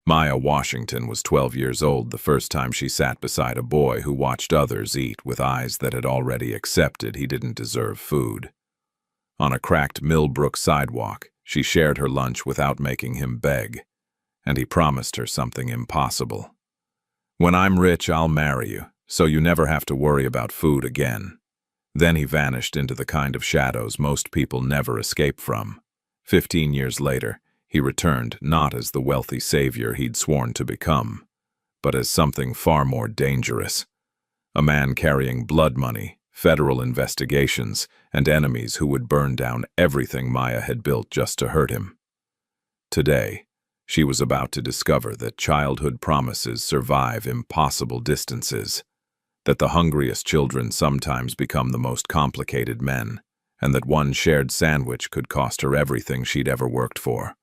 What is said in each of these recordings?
Maya Washington was 12 years old the first time she sat beside a boy who watched others eat with eyes that had already accepted he didn't deserve food. On a cracked Millbrook sidewalk, she shared her lunch without making him beg, and he promised her something impossible. "When I'm rich, I'll marry you, so you never have to worry about food again." Then he vanished into the kind of shadows most people never escape from. 15 years later, he returned not as the wealthy savior he'd sworn to become, but as something far more dangerous. A man carrying blood money, federal investigations, and enemies who would burn down everything Maya had built just to hurt him. Today, she was about to discover that childhood promises survive impossible distances, that the hungriest children sometimes become the most complicated men, and that one shared sandwich could cost her everything she'd ever worked for,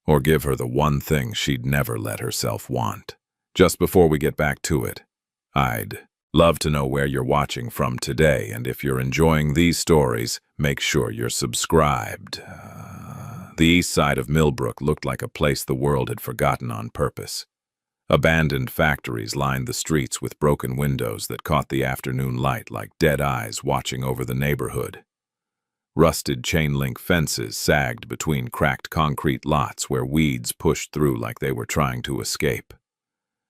or give her the one thing she'd never let herself want. Just before we get back to it, I'd love to know where you're watching from today, and if you're enjoying these stories, make sure you're subscribed. The east side of Millbrook looked like a place the world had forgotten on purpose. Abandoned factories lined the streets with broken windows that caught the afternoon light like dead eyes watching over the neighborhood. Rusted chain-link fences sagged between cracked concrete lots where weeds pushed through like they were trying to escape.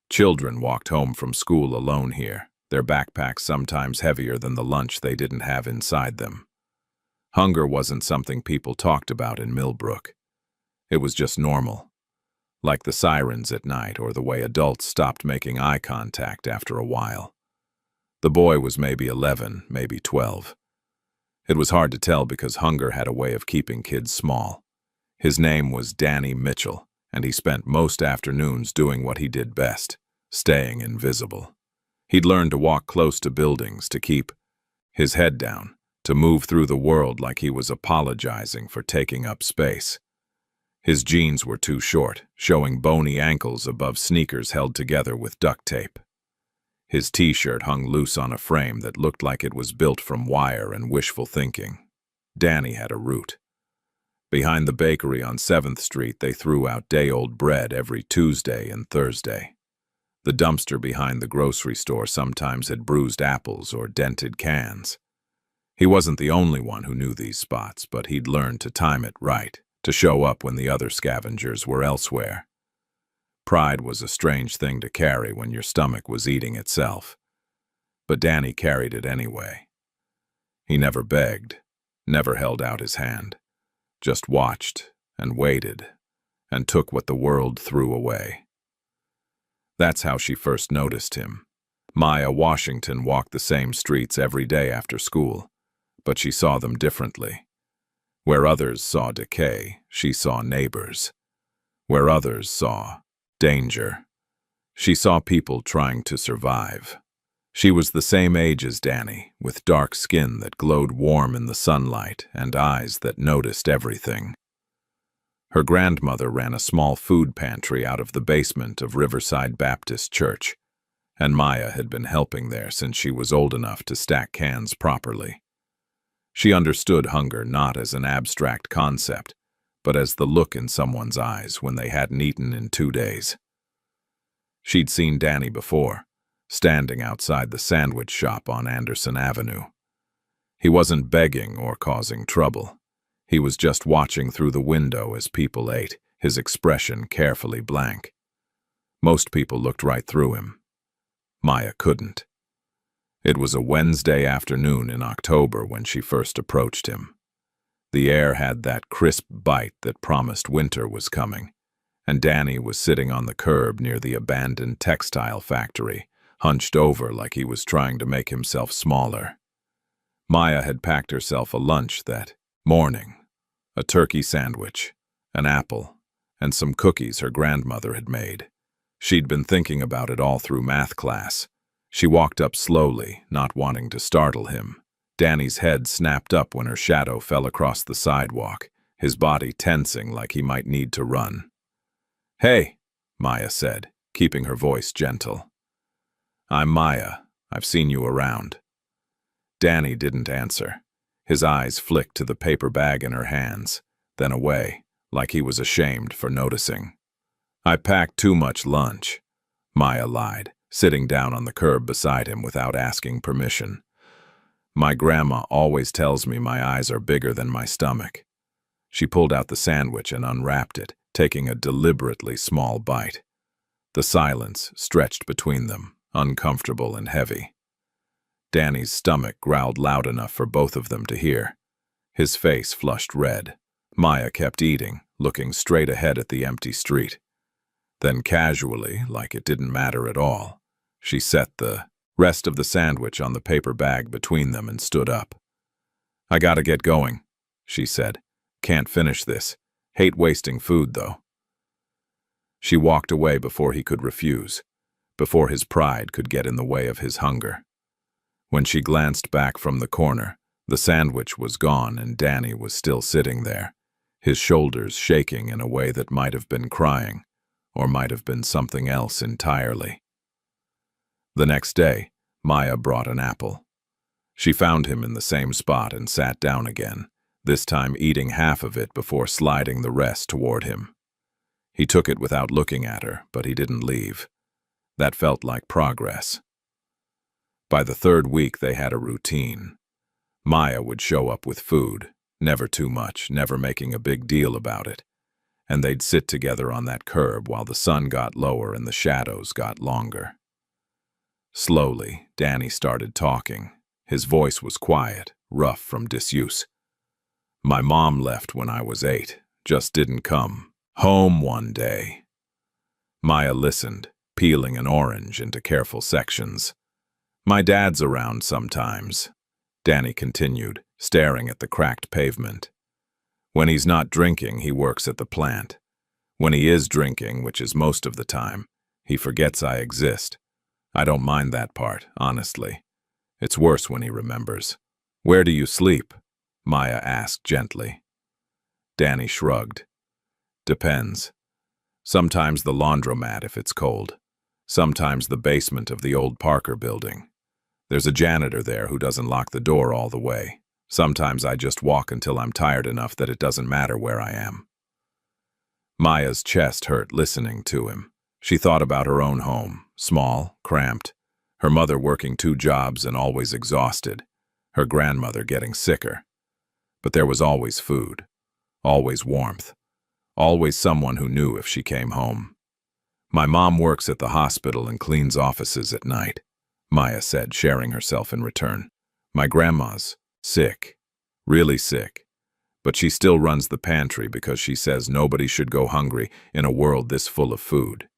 Children walked home from school alone here, their backpacks sometimes heavier than the lunch they didn't have inside them. Hunger wasn't something people talked about in Millbrook. It was just normal, like the sirens at night or the way adults stopped making eye contact after a while. The boy was maybe 11, maybe 12. It was hard to tell because hunger had a way of keeping kids small. His name was Danny Mitchell, and he spent most afternoons doing what he did best, staying invisible. He'd learned to walk close to buildings, to keep his head down, to move through the world like he was apologizing for taking up space. His jeans were too short, showing bony ankles above sneakers held together with duct tape. His t-shirt hung loose on a frame that looked like it was built from wire and wishful thinking. Danny had a route. Behind the bakery on 7th Street, they threw out day-old bread every Tuesday and Thursday. The dumpster behind the grocery store sometimes had bruised apples or dented cans. He wasn't the only one who knew these spots, but he'd learned to time it right, to show up when the other scavengers were elsewhere. Pride was a strange thing to carry when your stomach was eating itself. But Danny carried it anyway. He never begged, never held out his hand, just watched and waited and took what the world threw away. That's how she first noticed him. Maya Washington walked the same streets every day after school, but she saw them differently. Where others saw decay, she saw neighbors. Where others saw danger, she saw people trying to survive. She was the same age as Danny, with dark skin that glowed warm in the sunlight and eyes that noticed everything. Her grandmother ran a small food pantry out of the basement of Riverside Baptist Church, and Maya had been helping there since she was old enough to stack cans properly. She understood hunger not as an abstract concept, but as the look in someone's eyes when they hadn't eaten in 2 days. She'd seen Danny before, standing outside the sandwich shop on Anderson Avenue. He wasn't begging or causing trouble. He was just watching through the window as people ate, his expression carefully blank. Most people looked right through him. Maya couldn't. It was a Wednesday afternoon in October when she first approached him. The air had that crisp bite that promised winter was coming, and Danny was sitting on the curb near the abandoned textile factory, hunched over like he was trying to make himself smaller. Maya had packed herself a lunch that morning, a turkey sandwich, an apple, and some cookies her grandmother had made. She'd been thinking about it all through math class. She walked up slowly, not wanting to startle him. Danny's head snapped up when her shadow fell across the sidewalk, his body tensing like he might need to run. "Hey," Maya said, keeping her voice gentle. "I'm Maya. I've seen you around." Danny didn't answer. His eyes flicked to the paper bag in her hands, then away, like he was ashamed for noticing. I packed too much lunch, Maya lied, sitting down on the curb beside him without asking permission. My grandma always tells me my eyes are bigger than my stomach. She pulled out the sandwich and unwrapped it, taking a deliberately small bite. The silence stretched between them, uncomfortable and heavy. Danny's stomach growled loud enough for both of them to hear. His face flushed red. Maya kept eating, looking straight ahead at the empty street. Then casually, like it didn't matter at all, she set the rest of the sandwich on the paper bag between them and stood up. "I gotta get going," she said. "Can't finish this. Hate wasting food, though." She walked away before he could refuse, before his pride could get in the way of his hunger. When she glanced back from the corner, the sandwich was gone and Danny was still sitting there, his shoulders shaking in a way that might have been crying, or might have been something else entirely. The next day, Maya brought an apple. She found him in the same spot and sat down again, this time eating half of it before sliding the rest toward him. He took it without looking at her, but he didn't leave. That felt like progress. By the third week, they had a routine. Maya would show up with food, never too much, never making a big deal about it, and they'd sit together on that curb while the sun got lower and the shadows got longer. Slowly, Danny started talking. His voice was quiet, rough from disuse. "My mom left when I was 8, just didn't come home one day." Maya listened, peeling an orange into careful sections. "My dad's around sometimes," Danny continued, staring at the cracked pavement. "When he's not drinking, he works at the plant. When he is drinking, which is most of the time, he forgets I exist. I don't mind that part, honestly. It's worse when he remembers." "Where do you sleep?" Maya asked gently. Danny shrugged. "Depends. Sometimes the laundromat if it's cold. Sometimes the basement of the old Parker building. There's a janitor there who doesn't lock the door all the way. Sometimes I just walk until I'm tired enough that it doesn't matter where I am." Maya's chest hurt listening to him. She thought about her own home, small, cramped, her mother working 2 jobs and always exhausted, her grandmother getting sicker. But there was always food, always warmth, always someone who knew if she came home. "My mom works at the hospital and cleans offices at night," Maya said, sharing herself in return. "My grandma's sick, really sick, but she still runs the pantry because she says nobody should go hungry in a world this full of food."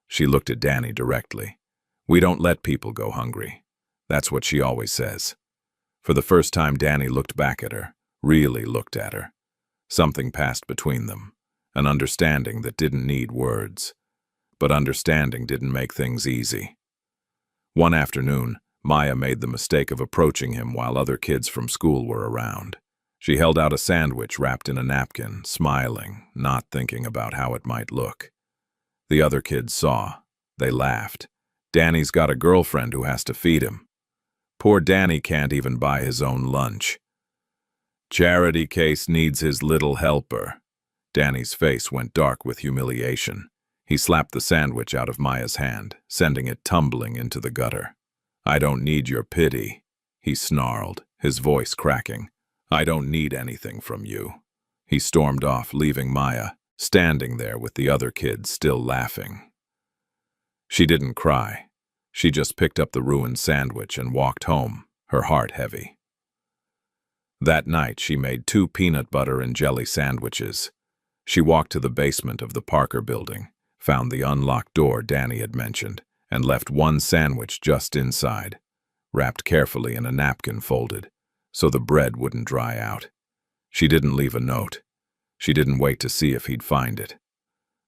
She looked at Danny directly. "We don't let people go hungry." That's what she always says. For the first time, Danny looked back at her, really looked at her. Something passed between them, an understanding that didn't need words. But understanding didn't make things easy. One afternoon, Maya made the mistake of approaching him while other kids from school were around. She held out a sandwich wrapped in a napkin, smiling, not thinking about how it might look. The other kids saw. They laughed. "Danny's got a girlfriend who has to feed him. Poor Danny can't even buy his own lunch. Charity case needs his little helper." Danny's face went dark with humiliation. He slapped the sandwich out of Maya's hand, sending it tumbling into the gutter. "I don't need your pity," he snarled, his voice cracking. "I don't need anything from you." He stormed off, leaving Maya standing there with the other kids still laughing. She didn't cry. She just picked up the ruined sandwich and walked home, her heart heavy. That night, she made 2 peanut butter and jelly sandwiches. She walked to the basement of the Parker building, found the unlocked door Danny had mentioned, and left 1 sandwich just inside, wrapped carefully in a napkin folded, so the bread wouldn't dry out. She didn't leave a note. She didn't wait to see if he'd find it.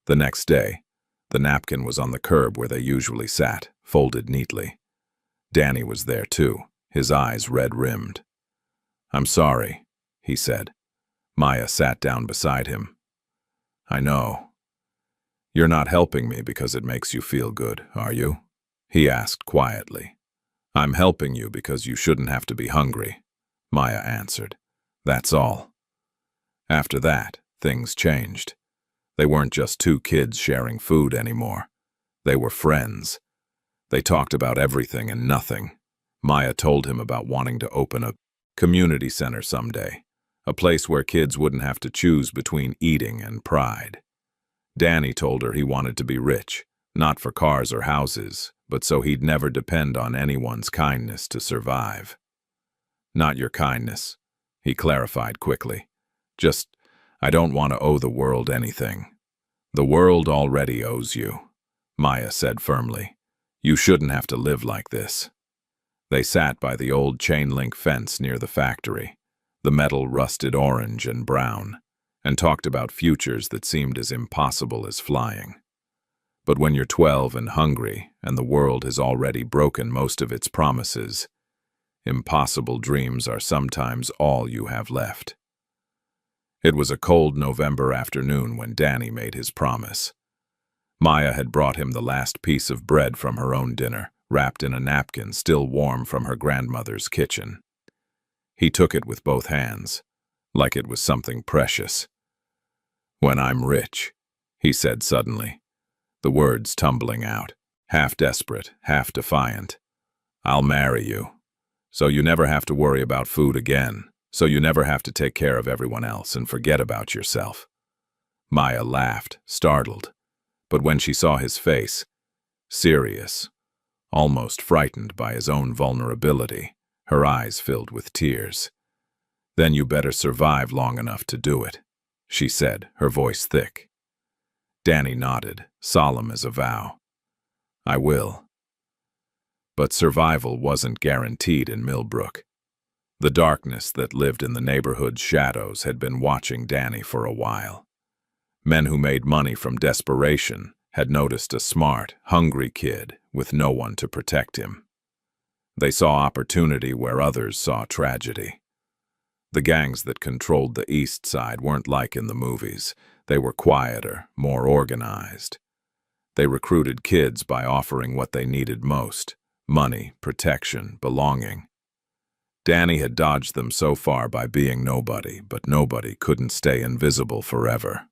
The next day, the napkin was on the curb where they usually sat, folded neatly. Danny was there too, his eyes red-rimmed. "I'm sorry," he said. Maya sat down beside him. "I know. You're not helping me because it makes you feel good, are you?" he asked quietly. "I'm helping you because you shouldn't have to be hungry," Maya answered. "That's all." After that, things changed. They weren't just two kids sharing food anymore. They were friends. They talked about everything and nothing. Maya told him about wanting to open a community center someday, a place where kids wouldn't have to choose between eating and pride. Danny told her he wanted to be rich, not for cars or houses, but so he'd never depend on anyone's kindness to survive. Not your kindness, he clarified quickly. Just, I don't want to owe the world anything. The world already owes you, Maya said firmly. You shouldn't have to live like this. They sat by the old chain-link fence near the factory, the metal rusted orange and brown, and talked about futures that seemed as impossible as flying. But when you're 12 and hungry, and the world has already broken most of its promises, impossible dreams are sometimes all you have left. It was a cold November afternoon when Danny made his promise. Maya had brought him the last piece of bread from her own dinner, wrapped in a napkin still warm from her grandmother's kitchen. He took it with both hands, like it was something precious. "When I'm rich," he said suddenly, the words tumbling out, half desperate, half defiant. "I'll marry you, so you never have to worry about food again, so you never have to take care of everyone else and forget about yourself." Maya laughed, startled, but when she saw his face, serious, almost frightened by his own vulnerability, her eyes filled with tears. "Then you better survive long enough to do it," she said, her voice thick. Danny nodded, solemn as a vow. "I will." But survival wasn't guaranteed in Millbrook. The darkness that lived in the neighborhood's shadows had been watching Danny for a while. Men who made money from desperation had noticed a smart, hungry kid with no one to protect him. They saw opportunity where others saw tragedy. The gangs that controlled the East Side weren't like in the movies. They were quieter, more organized. They recruited kids by offering what they needed most: money, protection, belonging. Danny had dodged them so far by being nobody, but nobody couldn't stay invisible forever.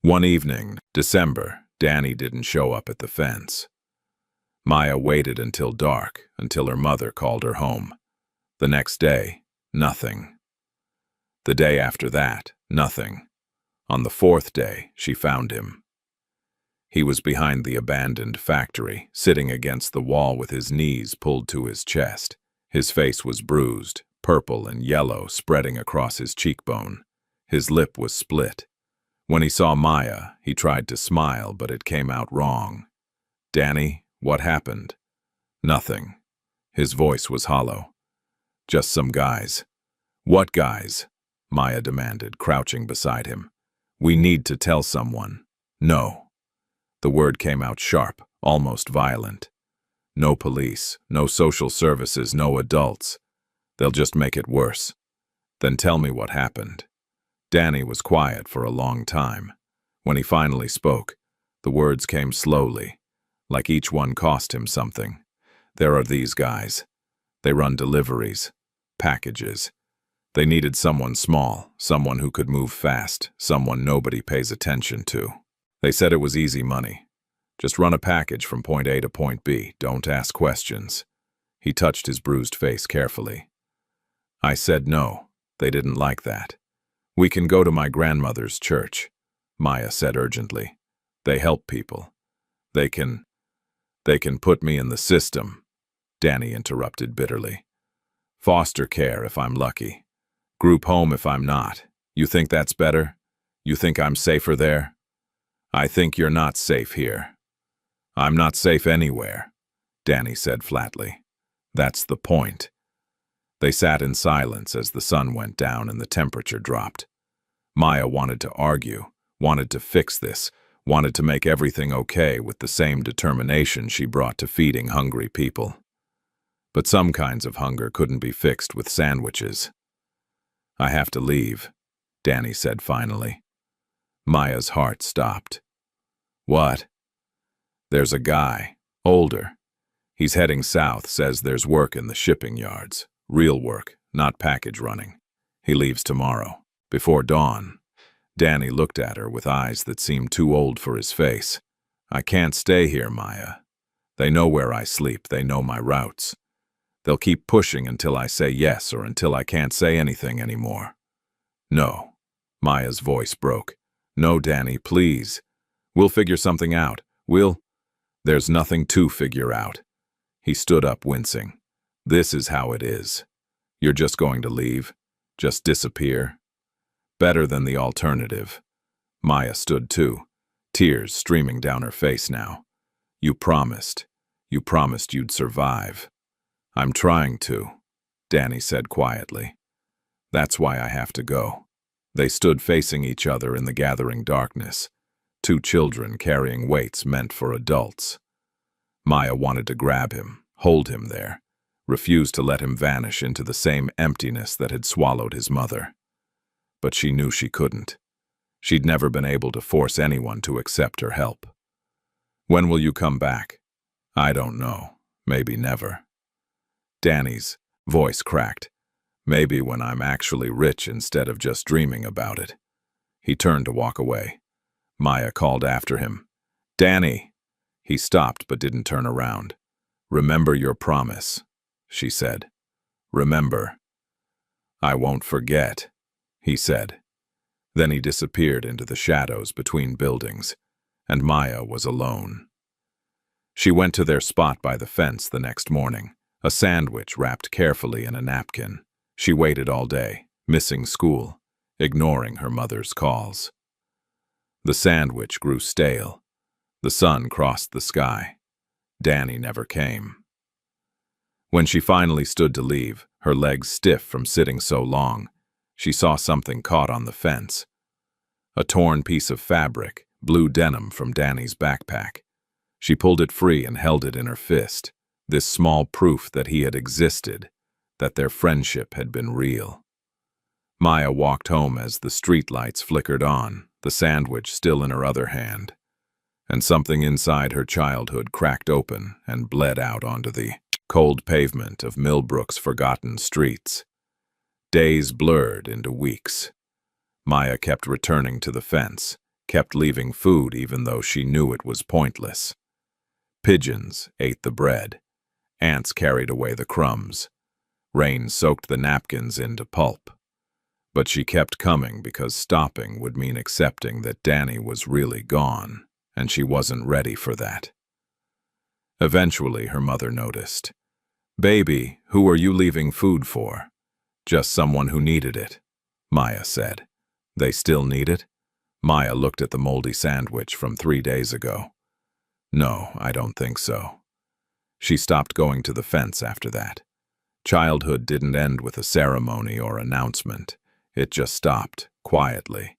One evening, December, Danny didn't show up at the fence. Maya waited until dark, until her mother called her home. The next day, nothing. The day after that, nothing. On the fourth day, she found him. He was behind the abandoned factory, sitting against the wall with his knees pulled to his chest. His face was bruised, purple and yellow spreading across his cheekbone. His lip was split. When he saw Maya, he tried to smile, but it came out wrong. "Danny, what happened?" "Nothing." His voice was hollow. "Just some guys." "What guys?" Maya demanded, crouching beside him. "We need to tell someone." "No." The word came out sharp, almost violent. "No police, no social services, no adults. They'll just make it worse." "Then tell me what happened." Danny was quiet for a long time. When he finally spoke, the words came slowly, like each one cost him something. "There are these guys. They run deliveries, packages. They needed someone small, someone who could move fast, someone nobody pays attention to. They said it was easy money. Just run a package from point A to point B. Don't ask questions." He touched his bruised face carefully. "I said no. They didn't like that." "We can go to my grandmother's church," Maya said urgently. "They help people. They can put me in the system," Danny interrupted bitterly. "Foster care if I'm lucky. Group home if I'm not. You think that's better? You think I'm safer there?" "I think you're not safe here." "I'm not safe anywhere," Danny said flatly. "That's the point." They sat in silence as the sun went down and the temperature dropped. Maya wanted to argue, wanted to fix this, wanted to make everything okay with the same determination she brought to feeding hungry people. But some kinds of hunger couldn't be fixed with sandwiches. "I have to leave," Danny said finally. Maya's heart stopped. "What?" "There's a guy, older. He's heading south, says there's work in the shipping yards. Real work, not package running. He leaves tomorrow, before dawn. Danny looked at her with eyes that seemed too old for his face. "I can't stay here, Maya. They know where I sleep, they know my routes. They'll keep pushing until I say yes or until I can't say anything anymore." "No." Maya's voice broke. "No, Danny, please. We'll figure something out. There's nothing to figure out." He stood up, wincing. "This is how it is. You're just going to leave? Just disappear? Better than the alternative." Maya stood too, tears streaming down her face now. You promised you'd survive." "I'm trying to," Danny said quietly. "That's why I have to go." They stood facing each other in the gathering darkness, two children carrying weights meant for adults. Maya wanted to grab him, hold him there, refused to let him vanish into the same emptiness that had swallowed his mother. But she knew she couldn't. She'd never been able to force anyone to accept her help. "When will you come back?" "I don't know. Maybe never." Danny's voice cracked. "Maybe when I'm actually rich instead of just dreaming about it." He turned to walk away. Maya called after him. "Danny!" He stopped but didn't turn around. "Remember your promise," she said. "Remember." "I won't forget," he said. Then he disappeared into the shadows between buildings, and Maya was alone. She went to their spot by the fence the next morning, a sandwich wrapped carefully in a napkin. She waited all day, missing school, ignoring her mother's calls. The sandwich grew stale. The sun crossed the sky. Danny never came. When she finally stood to leave, her legs stiff from sitting so long, she saw something caught on the fence. A torn piece of fabric, blue denim from Danny's backpack. She pulled it free and held it in her fist, this small proof that he had existed, that their friendship had been real. Maya walked home as the streetlights flickered on, the sandwich still in her other hand, and something inside her childhood cracked open and bled out onto the cold pavement of Millbrook's forgotten streets. Days blurred into weeks. Maya kept returning to the fence, kept leaving food even though she knew it was pointless. Pigeons ate the bread. Ants carried away the crumbs. Rain soaked the napkins into pulp. But she kept coming because stopping would mean accepting that Danny was really gone, and she wasn't ready for that. Eventually, her mother noticed. "Baby, who are you leaving food for?" "Just someone who needed it," Maya said. "They still need it?" Maya looked at the moldy sandwich from 3 days ago. "No, I don't think so." She stopped going to the fence after that. Childhood didn't end with a ceremony or announcement. It just stopped, quietly.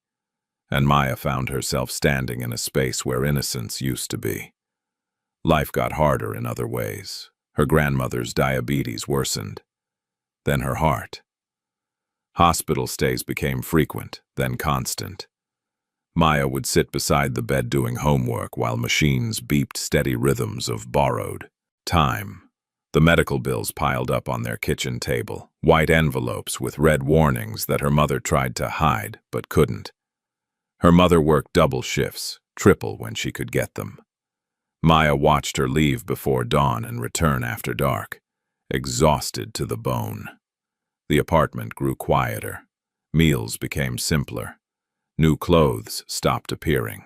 And Maya found herself standing in a space where innocence used to be. Life got harder in other ways. Her grandmother's diabetes worsened. Then her heart. Hospital stays became frequent, then constant. Maya would sit beside the bed doing homework while machines beeped steady rhythms of borrowed time. The medical bills piled up on their kitchen table, white envelopes with red warnings that her mother tried to hide but couldn't. Her mother worked double shifts, triple when she could get them. Maya watched her leave before dawn and return after dark, exhausted to the bone. The apartment grew quieter. Meals became simpler. New clothes stopped appearing.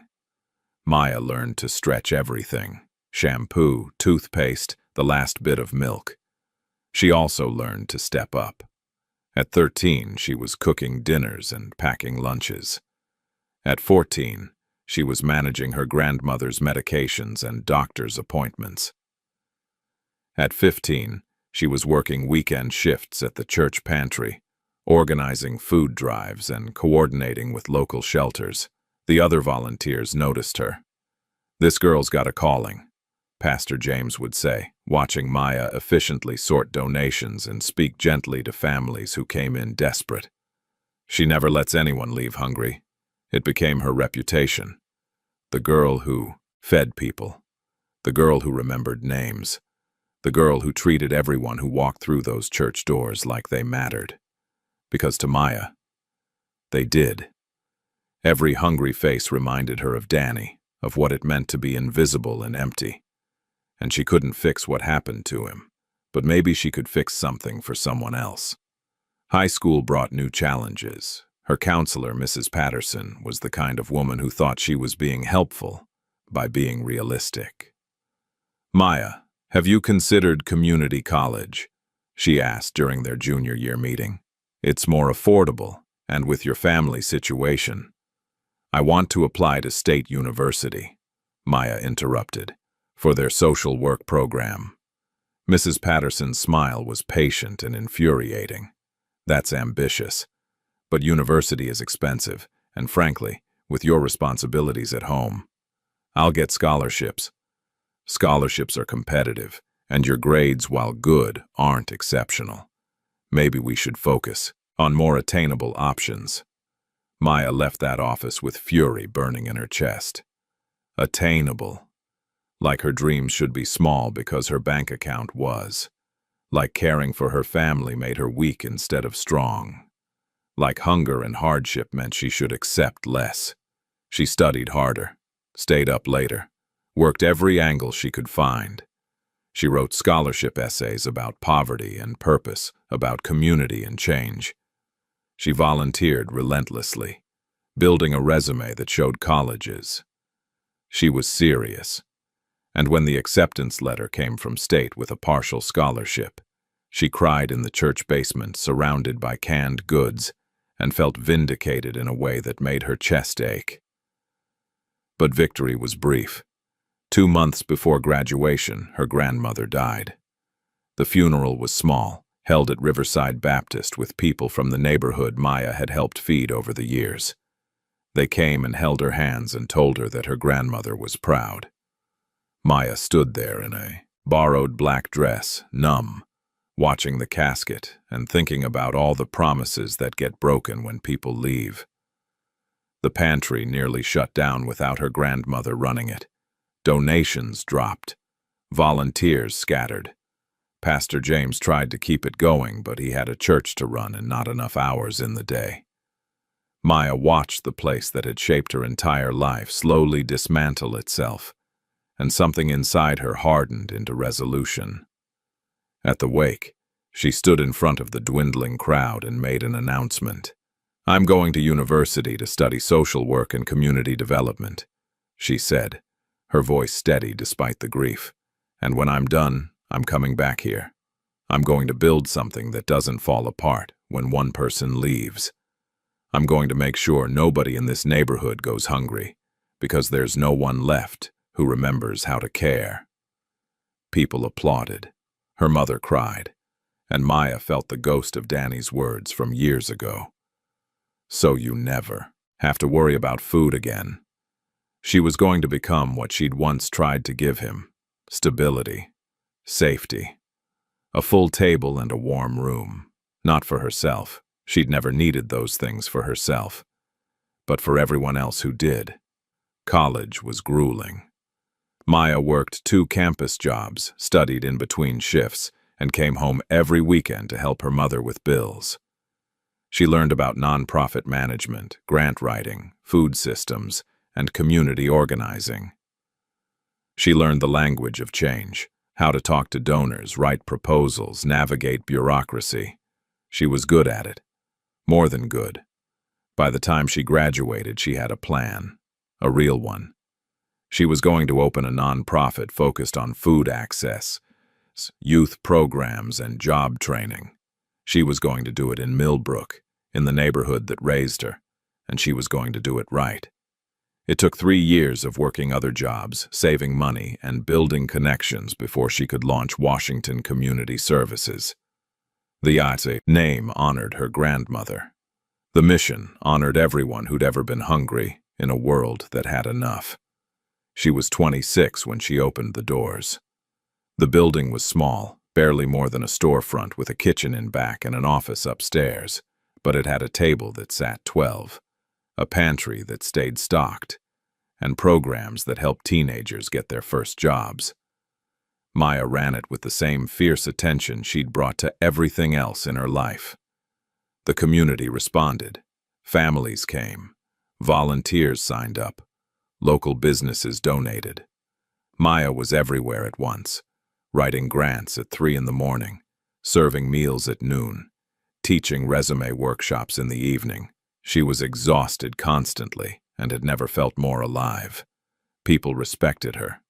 Maya learned to stretch everything: shampoo, toothpaste, the last bit of milk. She also learned to step up. At 13, she was cooking dinners and packing lunches. At 14, she was managing her grandmother's medications and doctor's appointments. At 15, she was working weekend shifts at the church pantry, organizing food drives and coordinating with local shelters. The other volunteers noticed her. "This girl's got a calling," Pastor James would say, watching Maya efficiently sort donations and speak gently to families who came in desperate. "She never lets anyone leave hungry." It became her reputation. The girl who fed people. The girl who remembered names. The girl who treated everyone who walked through those church doors like they mattered. Because to Maya, they did. Every hungry face reminded her of Danny, of what it meant to be invisible and empty. And she couldn't fix what happened to him, but maybe she could fix something for someone else. High school brought new challenges. Her counselor, Mrs. Patterson, was the kind of woman who thought she was being helpful by being realistic. "Maya, have you considered community college?" she asked during their junior year meeting. "It's more affordable, and with your family situation." "I want to apply to State University," Maya interrupted, "for their social work program." Mrs. Patterson's smile was patient and infuriating. "That's ambitious. But university is expensive, and frankly, with your responsibilities at home, I'll get scholarships." "Scholarships are competitive, and your grades, while good, aren't exceptional. Maybe we should focus on more attainable options." Maya left that office with fury burning in her chest. Attainable. Like her dreams should be small because her bank account was. Like caring for her family made her weak instead of strong. Like hunger and hardship meant she should accept less. She studied harder, stayed up later, worked every angle she could find. She wrote scholarship essays about poverty and purpose, about community and change. She volunteered relentlessly, building a resume that showed colleges. She was serious. And when the acceptance letter came from State with a partial scholarship, she cried in the church basement surrounded by canned goods and felt vindicated in a way that made her chest ache. But victory was brief. 2 months before graduation, her grandmother died. The funeral was small, held at Riverside Baptist with people from the neighborhood Maya had helped feed over the years. They came and held her hands and told her that her grandmother was proud. Maya stood there in a borrowed black dress, numb, watching the casket and thinking about all the promises that get broken when people leave. The pantry nearly shut down without her grandmother running it. Donations dropped. Volunteers scattered. Pastor James tried to keep it going, but he had a church to run and not enough hours in the day. Maya watched the place that had shaped her entire life slowly dismantle itself, and something inside her hardened into resolution. At the wake, she stood in front of the dwindling crowd and made an announcement. "I'm going to university to study social work and community development," she said, her voice steady despite the grief. "And when I'm done, I'm coming back here. I'm going to build something that doesn't fall apart when one person leaves. I'm going to make sure nobody in this neighborhood goes hungry, because there's no one left who remembers how to care." People applauded. Her mother cried, and Maya felt the ghost of Danny's words from years ago. So you never have to worry about food again. She was going to become what she'd once tried to give him: stability, safety, a full table and a warm room. Not for herself. She'd never needed those things for herself. But for everyone else who did. College was grueling. Maya worked 2 campus jobs, studied in between shifts, and came home every weekend to help her mother with bills. She learned about nonprofit management, grant writing, food systems, and community organizing. She learned the language of change, how to talk to donors, write proposals, navigate bureaucracy. She was good at it. More than good. By the time she graduated, she had a plan. A real one. She was going to open a nonprofit focused on food access, youth programs, and job training. She was going to do it in Millbrook, in the neighborhood that raised her, and she was going to do it right. It took 3 years of working other jobs, saving money, and building connections before she could launch Washington Community Services. The IATSE name honored her grandmother. The mission honored everyone who'd ever been hungry in a world that had enough. She was 26 when she opened the doors. The building was small, barely more than a storefront with a kitchen in back and an office upstairs, but it had a table that sat 12, a pantry that stayed stocked, and programs that helped teenagers get their first jobs. Maya ran it with the same fierce attention she'd brought to everything else in her life. The community responded. Families came. Volunteers signed up. Local businesses donated. Maya was everywhere at once, writing grants at 3 in the morning, serving meals at noon, teaching resume workshops in the evening. She was exhausted constantly and had never felt more alive. People respected her.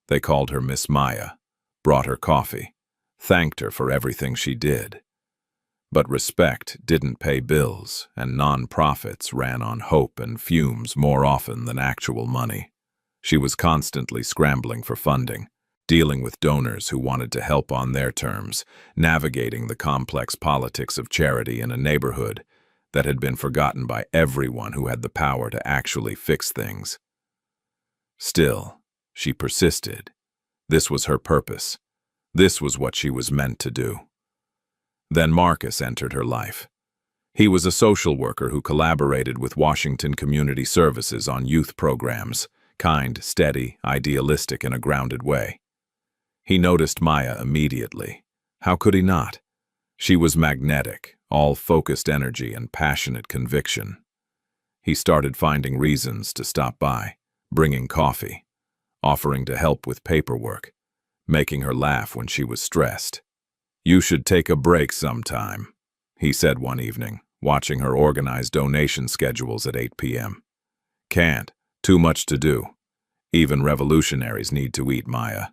They called her Miss Maya, brought her coffee, thanked her for everything she did. But respect didn't pay bills, and non-profits ran on hope and fumes more often than actual money. She was constantly scrambling for funding, dealing with donors who wanted to help on their terms, navigating the complex politics of charity in a neighborhood that had been forgotten by everyone who had the power to actually fix things. Still, she persisted. This was her purpose. This was what she was meant to do. Then Marcus entered her life. He was a social worker who collaborated with Washington Community Services on youth programs, kind, steady, idealistic in a grounded way. He noticed Maya immediately. How could he not? She was magnetic, all focused energy and passionate conviction. He started finding reasons to stop by, bringing coffee, offering to help with paperwork, making her laugh when she was stressed. "You should take a break sometime," he said one evening, watching her organize donation schedules at 8 p.m. "Can't. Too much to do. Even revolutionaries need to eat, Maya."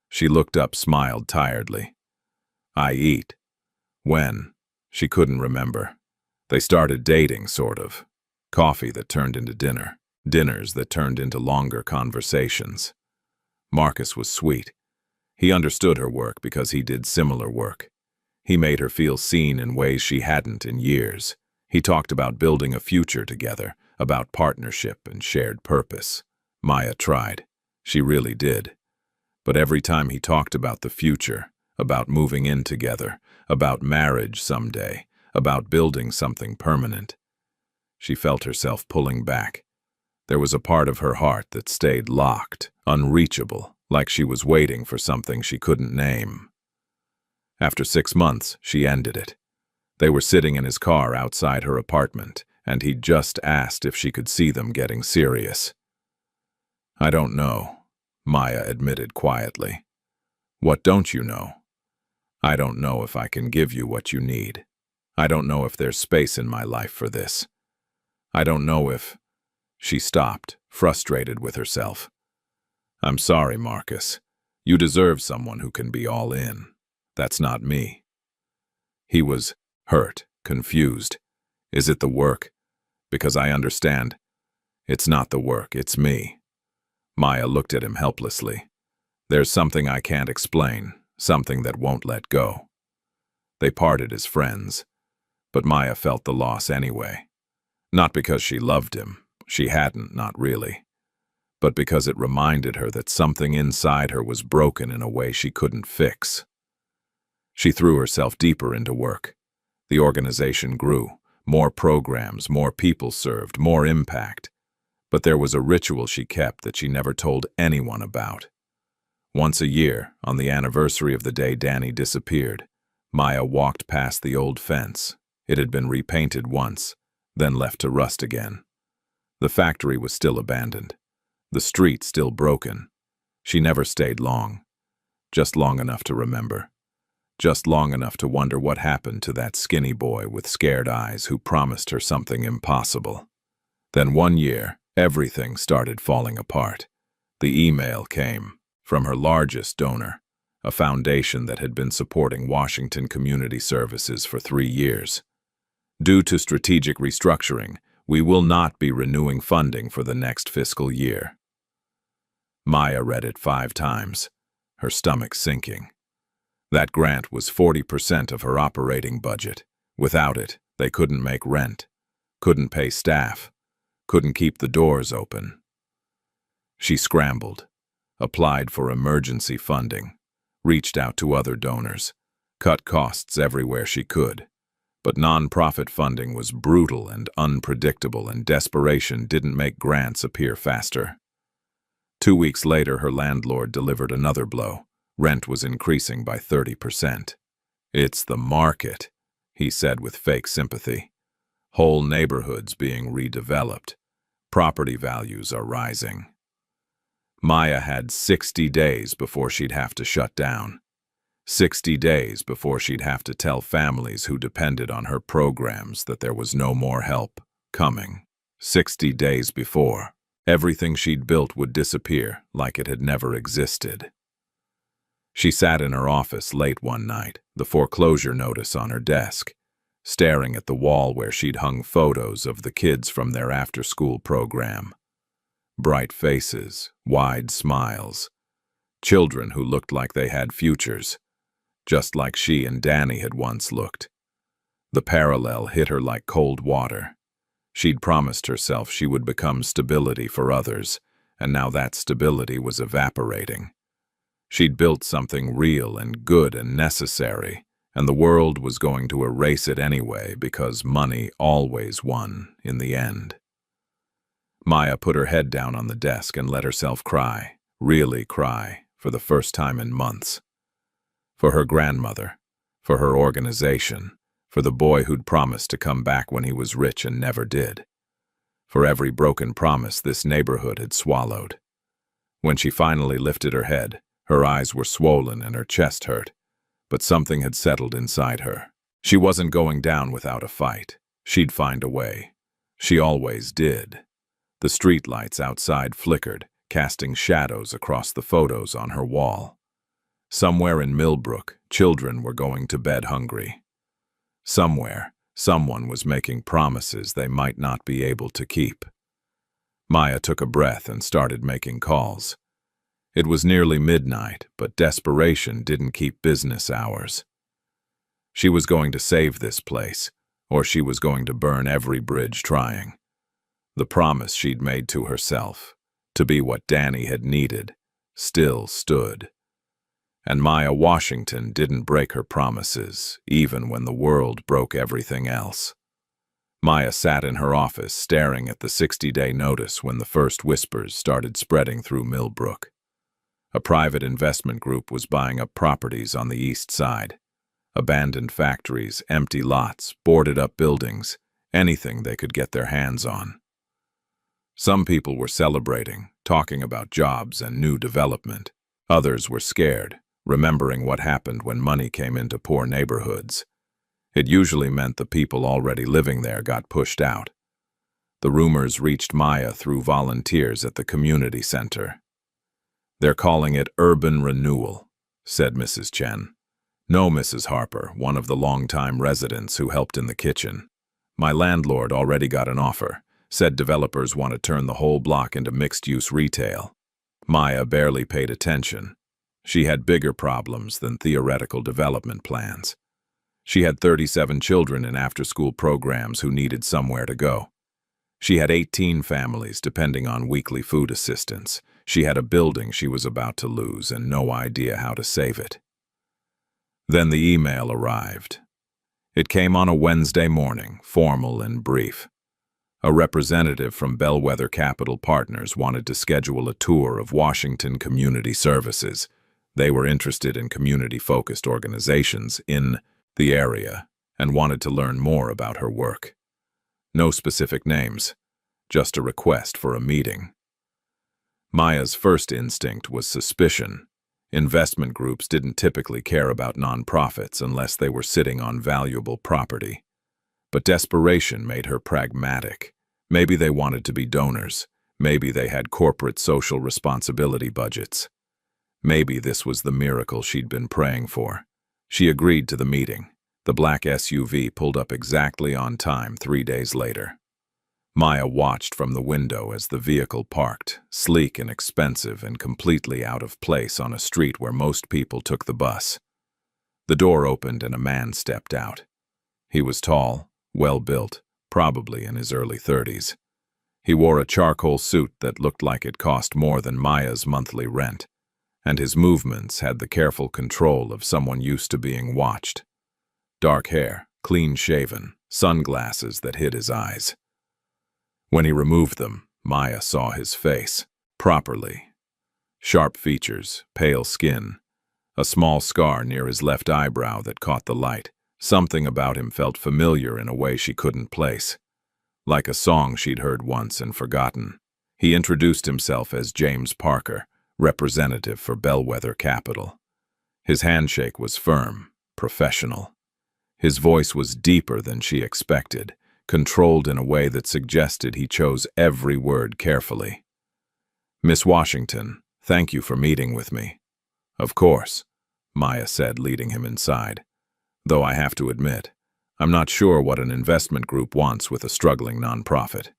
She looked up, smiled tiredly. "I eat." When? She couldn't remember. They started dating, sort of. Coffee that turned into dinner. Dinners that turned into longer conversations. Marcus was sweet. He understood her work because he did similar work. He made her feel seen in ways she hadn't in years. He talked about building a future together, about partnership and shared purpose. Maya tried. She really did. But every time he talked about the future, about moving in together, about marriage someday, about building something permanent, she felt herself pulling back. There was a part of her heart that stayed locked, unreachable, like she was waiting for something she couldn't name. After 6 months, she ended it. They were sitting in his car outside her apartment, and he'd just asked if she could see them getting serious. "I don't know," Maya admitted quietly. "What don't you know?" "I don't know if I can give you what you need. I don't know if there's space in my life for this. I don't know if—" She stopped, frustrated with herself. "I'm sorry, Marcus. You deserve someone who can be all in. That's not me." He was hurt, confused. "Is it the work? Because I understand. It's not the work, it's me." Maya looked at him helplessly. "There's something I can't explain, something that won't let go." They parted as friends, but Maya felt the loss anyway. Not because she loved him, she hadn't, not really, but because it reminded her that something inside her was broken in a way she couldn't fix. She threw herself deeper into work. The organization grew, more programs, more people served, more impact. But there was a ritual she kept that she never told anyone about. Once a year, on the anniversary of the day Danny disappeared, Maya walked past the old fence. It had been repainted once, then left to rust again. The factory was still abandoned. The street still broken. She never stayed long. Just long enough to remember. Just long enough to wonder what happened to that skinny boy with scared eyes who promised her something impossible. Then one year, everything started falling apart. The email came from her largest donor, a foundation that had been supporting Washington Community Services for 3 years. "Due to strategic restructuring, we will not be renewing funding for the next fiscal year." Maya read it 5 times, her stomach sinking. That grant was 40% of her operating budget. Without it, they couldn't make rent, couldn't pay staff, couldn't keep the doors open. She scrambled, applied for emergency funding, reached out to other donors, cut costs everywhere she could. But nonprofit funding was brutal and unpredictable, and desperation didn't make grants appear faster. 2 weeks later, her landlord delivered another blow. Rent was increasing by 30%. "It's the market," he said with fake sympathy. "Whole neighborhoods being redeveloped. Property values are rising. Maya had 60 days before she'd have to shut down. 60 days before she'd have to tell families who depended on her programs that there was no more help coming. 60 days before, everything she'd built would disappear like it had never existed. She sat in her office late one night, the foreclosure notice on her desk, staring at the wall where she'd hung photos of the kids from their after-school program. Bright faces, wide smiles, children who looked like they had futures, just like she and Danny had once looked. The parallel hit her like cold water. She'd promised herself she would become stability for others, and now that stability was evaporating. She'd built something real and good and necessary, and the world was going to erase it anyway because money always won in the end. Maya put her head down on the desk and let herself cry, really cry, for the first time in months. For her grandmother, for her organization, for the boy who'd promised to come back when he was rich and never did. For every broken promise this neighborhood had swallowed. When she finally lifted her head, her eyes were swollen and her chest hurt, but something had settled inside her. She wasn't going down without a fight. She'd find a way. She always did. The streetlights outside flickered, casting shadows across the photos on her wall. Somewhere in Millbrook, children were going to bed hungry. Somewhere, someone was making promises they might not be able to keep. Maya took a breath and started making calls. It was nearly midnight, but desperation didn't keep business hours. She was going to save this place, or she was going to burn every bridge trying. The promise she'd made to herself, to be what Danny had needed, still stood. And Maya Washington didn't break her promises, even when the world broke everything else. Maya sat in her office staring at the 60-day notice when the first whispers started spreading through Millbrook. A private investment group was buying up properties on the east side. Abandoned factories, empty lots, boarded-up buildings, anything they could get their hands on. Some people were celebrating, talking about jobs and new development. Others were scared, remembering what happened when money came into poor neighborhoods. It usually meant the people already living there got pushed out. The rumors reached Maya through volunteers at the community center. "They're calling it urban renewal," said Mrs. Chen. "No, Mrs. Harper, one of the longtime residents who helped in the kitchen. My landlord already got an offer, said developers want to turn the whole block into mixed-use retail." Maya barely paid attention. She had bigger problems than theoretical development plans. She had 37 children in after-school programs who needed somewhere to go. She had 18 families depending on weekly food assistance. She had a building she was about to lose and no idea how to save it. Then the email arrived. It came on a Wednesday morning, formal and brief. A representative from Bellwether Capital Partners wanted to schedule a tour of Washington Community Services. They were interested in community-focused organizations in the area and wanted to learn more about her work. No specific names, just a request for a meeting. Maya's first instinct was suspicion. Investment groups didn't typically care about nonprofits unless they were sitting on valuable property. But desperation made her pragmatic. Maybe they wanted to be donors. Maybe they had corporate social responsibility budgets. Maybe this was the miracle she'd been praying for. She agreed to the meeting. The black SUV pulled up exactly on time 3 days later. Maya watched from the window as the vehicle parked, sleek and expensive and completely out of place on a street where most people took the bus. The door opened and a man stepped out. He was tall, well-built, probably in his early 30s. He wore a charcoal suit that looked like it cost more than Maya's monthly rent, and his movements had the careful control of someone used to being watched. Dark hair, clean-shaven, sunglasses that hid his eyes. When he removed them, Maya saw his face, properly. Sharp features, pale skin, a small scar near his left eyebrow that caught the light. Something about him felt familiar in a way she couldn't place. like a song she'd heard once and forgotten. He introduced himself as James Parker, representative for Bellwether Capital. His handshake was firm, professional. His voice was deeper than she expected, controlled in a way that suggested he chose every word carefully. "Miss Washington, thank you for meeting with me." "Of course," Maya said, leading him inside. "Though I have to admit, I'm not sure what an investment group wants with a struggling nonprofit."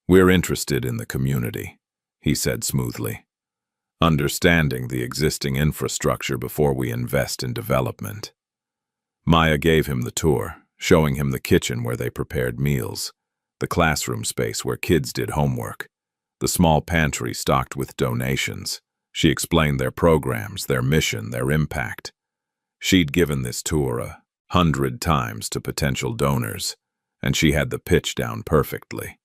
"We're interested in the community," he said smoothly. "Understanding the existing infrastructure before we invest in development." Maya gave him the tour, showing him the kitchen where they prepared meals, the classroom space where kids did homework, the small pantry stocked with donations. She explained their programs, their mission, their impact. She'd given this tour 100 times to potential donors, and she had the pitch down perfectly.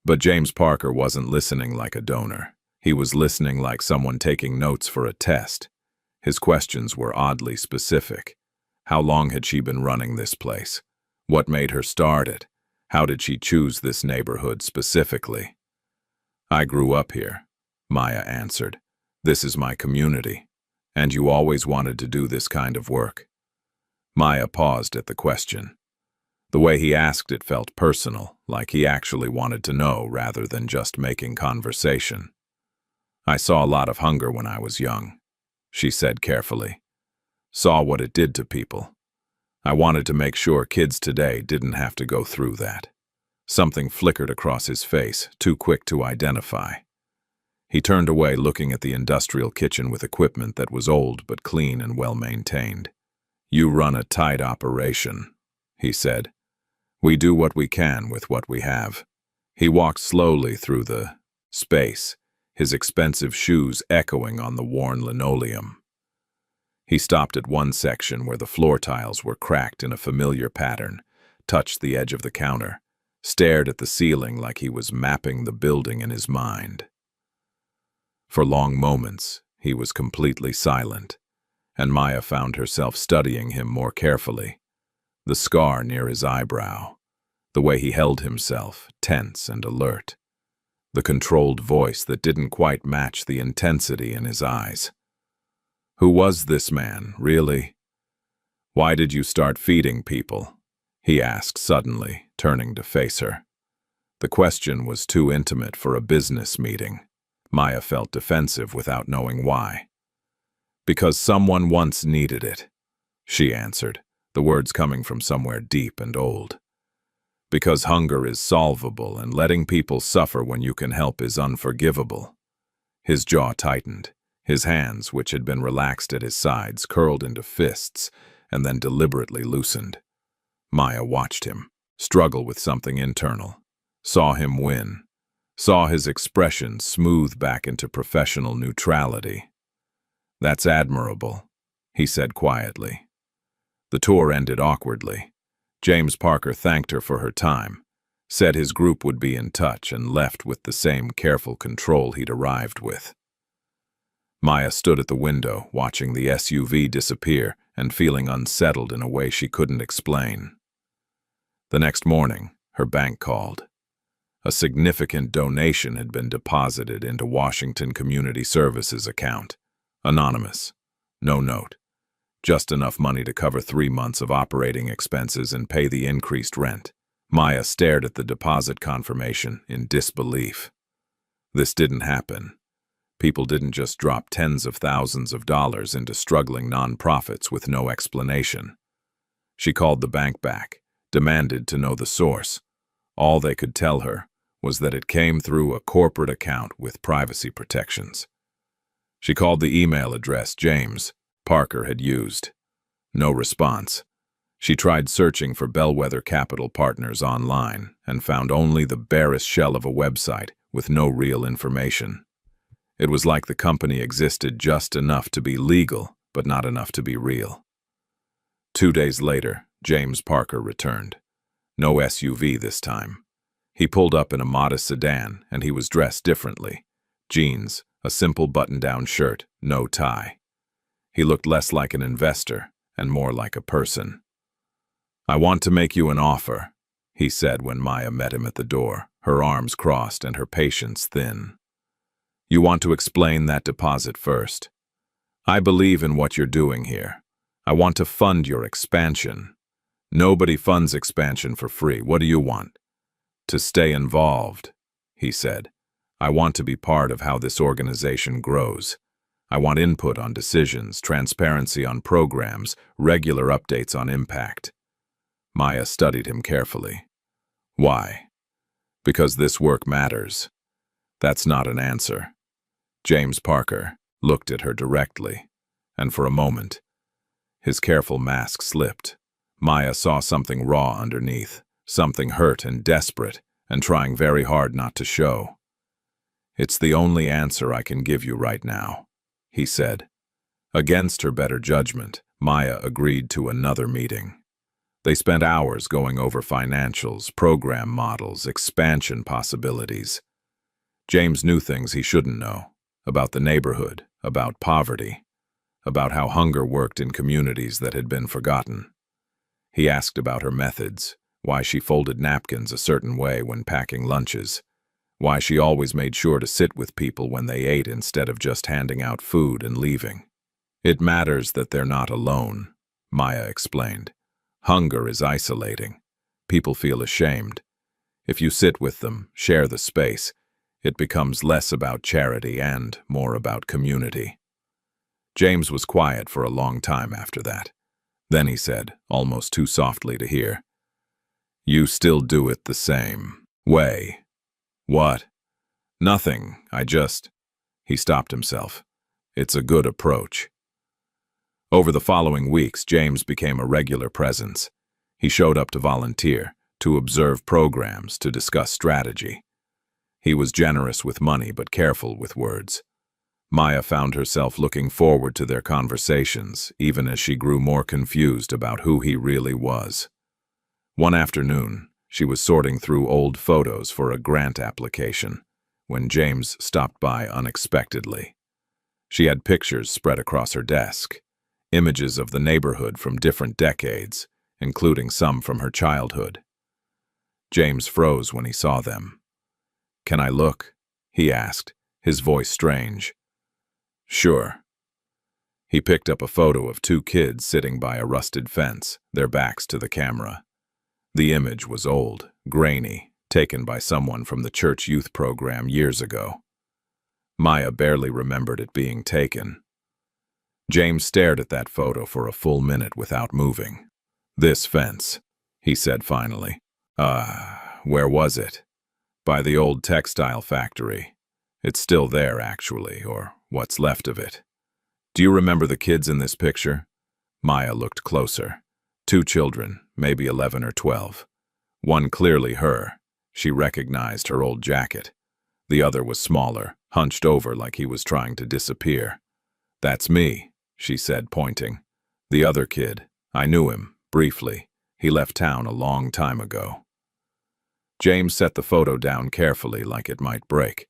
But James Parker wasn't listening like a donor. He was listening like someone taking notes for a test. His questions were oddly specific. How long had she been running this place? What made her start it? How did she choose this neighborhood specifically? "I grew up here," Maya answered. "This is my community. And you always wanted to do this kind of work?" Maya paused at the question. The way he asked it felt personal, like he actually wanted to know rather than just making conversation. "I saw a lot of hunger when I was young," she said carefully. "Saw what it did to people. I wanted to make sure kids today didn't have to go through that." Something flickered across his face, too quick to identify. He turned away, looking at the industrial kitchen with equipment that was old but clean and well-maintained. "You run a tight operation," he said. "We do what we can with what we have." He walked slowly through the space, his expensive shoes echoing on the worn linoleum. He stopped at one section where the floor tiles were cracked in a familiar pattern, touched the edge of the counter, stared at the ceiling like he was mapping the building in his mind. For long moments, he was completely silent, and Maya found herself studying him more carefully. The scar near his eyebrow, the way he held himself, tense and alert, the controlled voice that didn't quite match the intensity in his eyes. Who was this man, really? "Why did you start feeding people?" he asked suddenly, turning to face her. The question was too intimate for a business meeting. Maya felt defensive without knowing why. "Because someone once needed it," she answered, the words coming from somewhere deep and old. "Because hunger is solvable and letting people suffer when you can help is unforgivable." His jaw tightened. His hands, which had been relaxed at his sides, curled into fists and then deliberately loosened. Maya watched him, struggle with something internal, saw him win, saw his expression smooth back into professional neutrality. "That's admirable," he said quietly. The tour ended awkwardly. James Parker thanked her for her time, said his group would be in touch, and left with the same careful control he'd arrived with. Maya stood at the window, watching the SUV disappear and feeling unsettled in a way she couldn't explain. The next morning, her bank called. A significant donation had been deposited into Washington Community Services account. Anonymous. No note. Just enough money to cover 3 months of operating expenses and pay the increased rent. Maya stared at the deposit confirmation in disbelief. This didn't happen. People didn't just drop tens of thousands of dollars into struggling nonprofits with no explanation. She called the bank back, demanded to know the source. All they could tell her was that it came through a corporate account with privacy protections. She called the email address James Parker had used. No response. She tried searching for Bellwether Capital Partners online and found only the barest shell of a website with no real information. It was like the company existed just enough to be legal, but not enough to be real. 2 days later, James Parker returned. No SUV this time. He pulled up in a modest sedan, and he was dressed differently. Jeans, a simple button-down shirt, no tie. He looked less like an investor and more like a person. "I want to make you an offer," he said when Maya met him at the door, her arms crossed and her patience thin. You want to explain that deposit first. I believe in what you're doing here. I want to fund your expansion. Nobody funds expansion for free. What do you want? To stay involved, he said. I want to be part of how this organization grows. I want input on decisions, transparency on programs, regular updates on impact. Maya studied him carefully. Why? Because this work matters. That's not an answer. James Parker looked at her directly, and for a moment, his careful mask slipped. Maya saw something raw underneath, something hurt and desperate, and trying very hard not to show. It's the only answer I can give you right now, he said. Against her better judgment, Maya agreed to another meeting. They spent hours going over financials, program models, expansion possibilities. James knew things he shouldn't know, about the neighborhood, about poverty, about how hunger worked in communities that had been forgotten. He asked about her methods, why she folded napkins a certain way when packing lunches, why she always made sure to sit with people when they ate instead of just handing out food and leaving. It matters that they're not alone, Maya explained. Hunger is isolating. People feel ashamed. If you sit with them, share the space, it becomes less about charity and more about community. James was quiet for a long time after that. Then he said, almost too softly to hear, You still do it the same way. What? Nothing, He stopped himself. It's a good approach. Over the following weeks, James became a regular presence. He showed up to volunteer, to observe programs, to discuss strategy. He was generous with money but careful with words. Maya found herself looking forward to their conversations, even as she grew more confused about who he really was. One afternoon, she was sorting through old photos for a grant application when James stopped by unexpectedly. She had pictures spread across her desk, images of the neighborhood from different decades, including some from her childhood. James froze when he saw them. Can I look? He asked, his voice strange. Sure. He picked up a photo of two kids sitting by a rusted fence, their backs to the camera. The image was old, grainy, taken by someone from the church youth program years ago. Maya barely remembered it being taken. James stared at that photo for a full minute without moving. This fence, he said finally. Where was it? By the old textile factory. It's still there, actually, or what's left of it. Do you remember the kids in this picture? Maya looked closer. Two children, maybe 11 or 12. One clearly her. She recognized her old jacket. The other was smaller, hunched over like he was trying to disappear. That's me, she said, pointing. The other kid. I knew him, briefly. He left town a long time ago. James set the photo down carefully like it might break.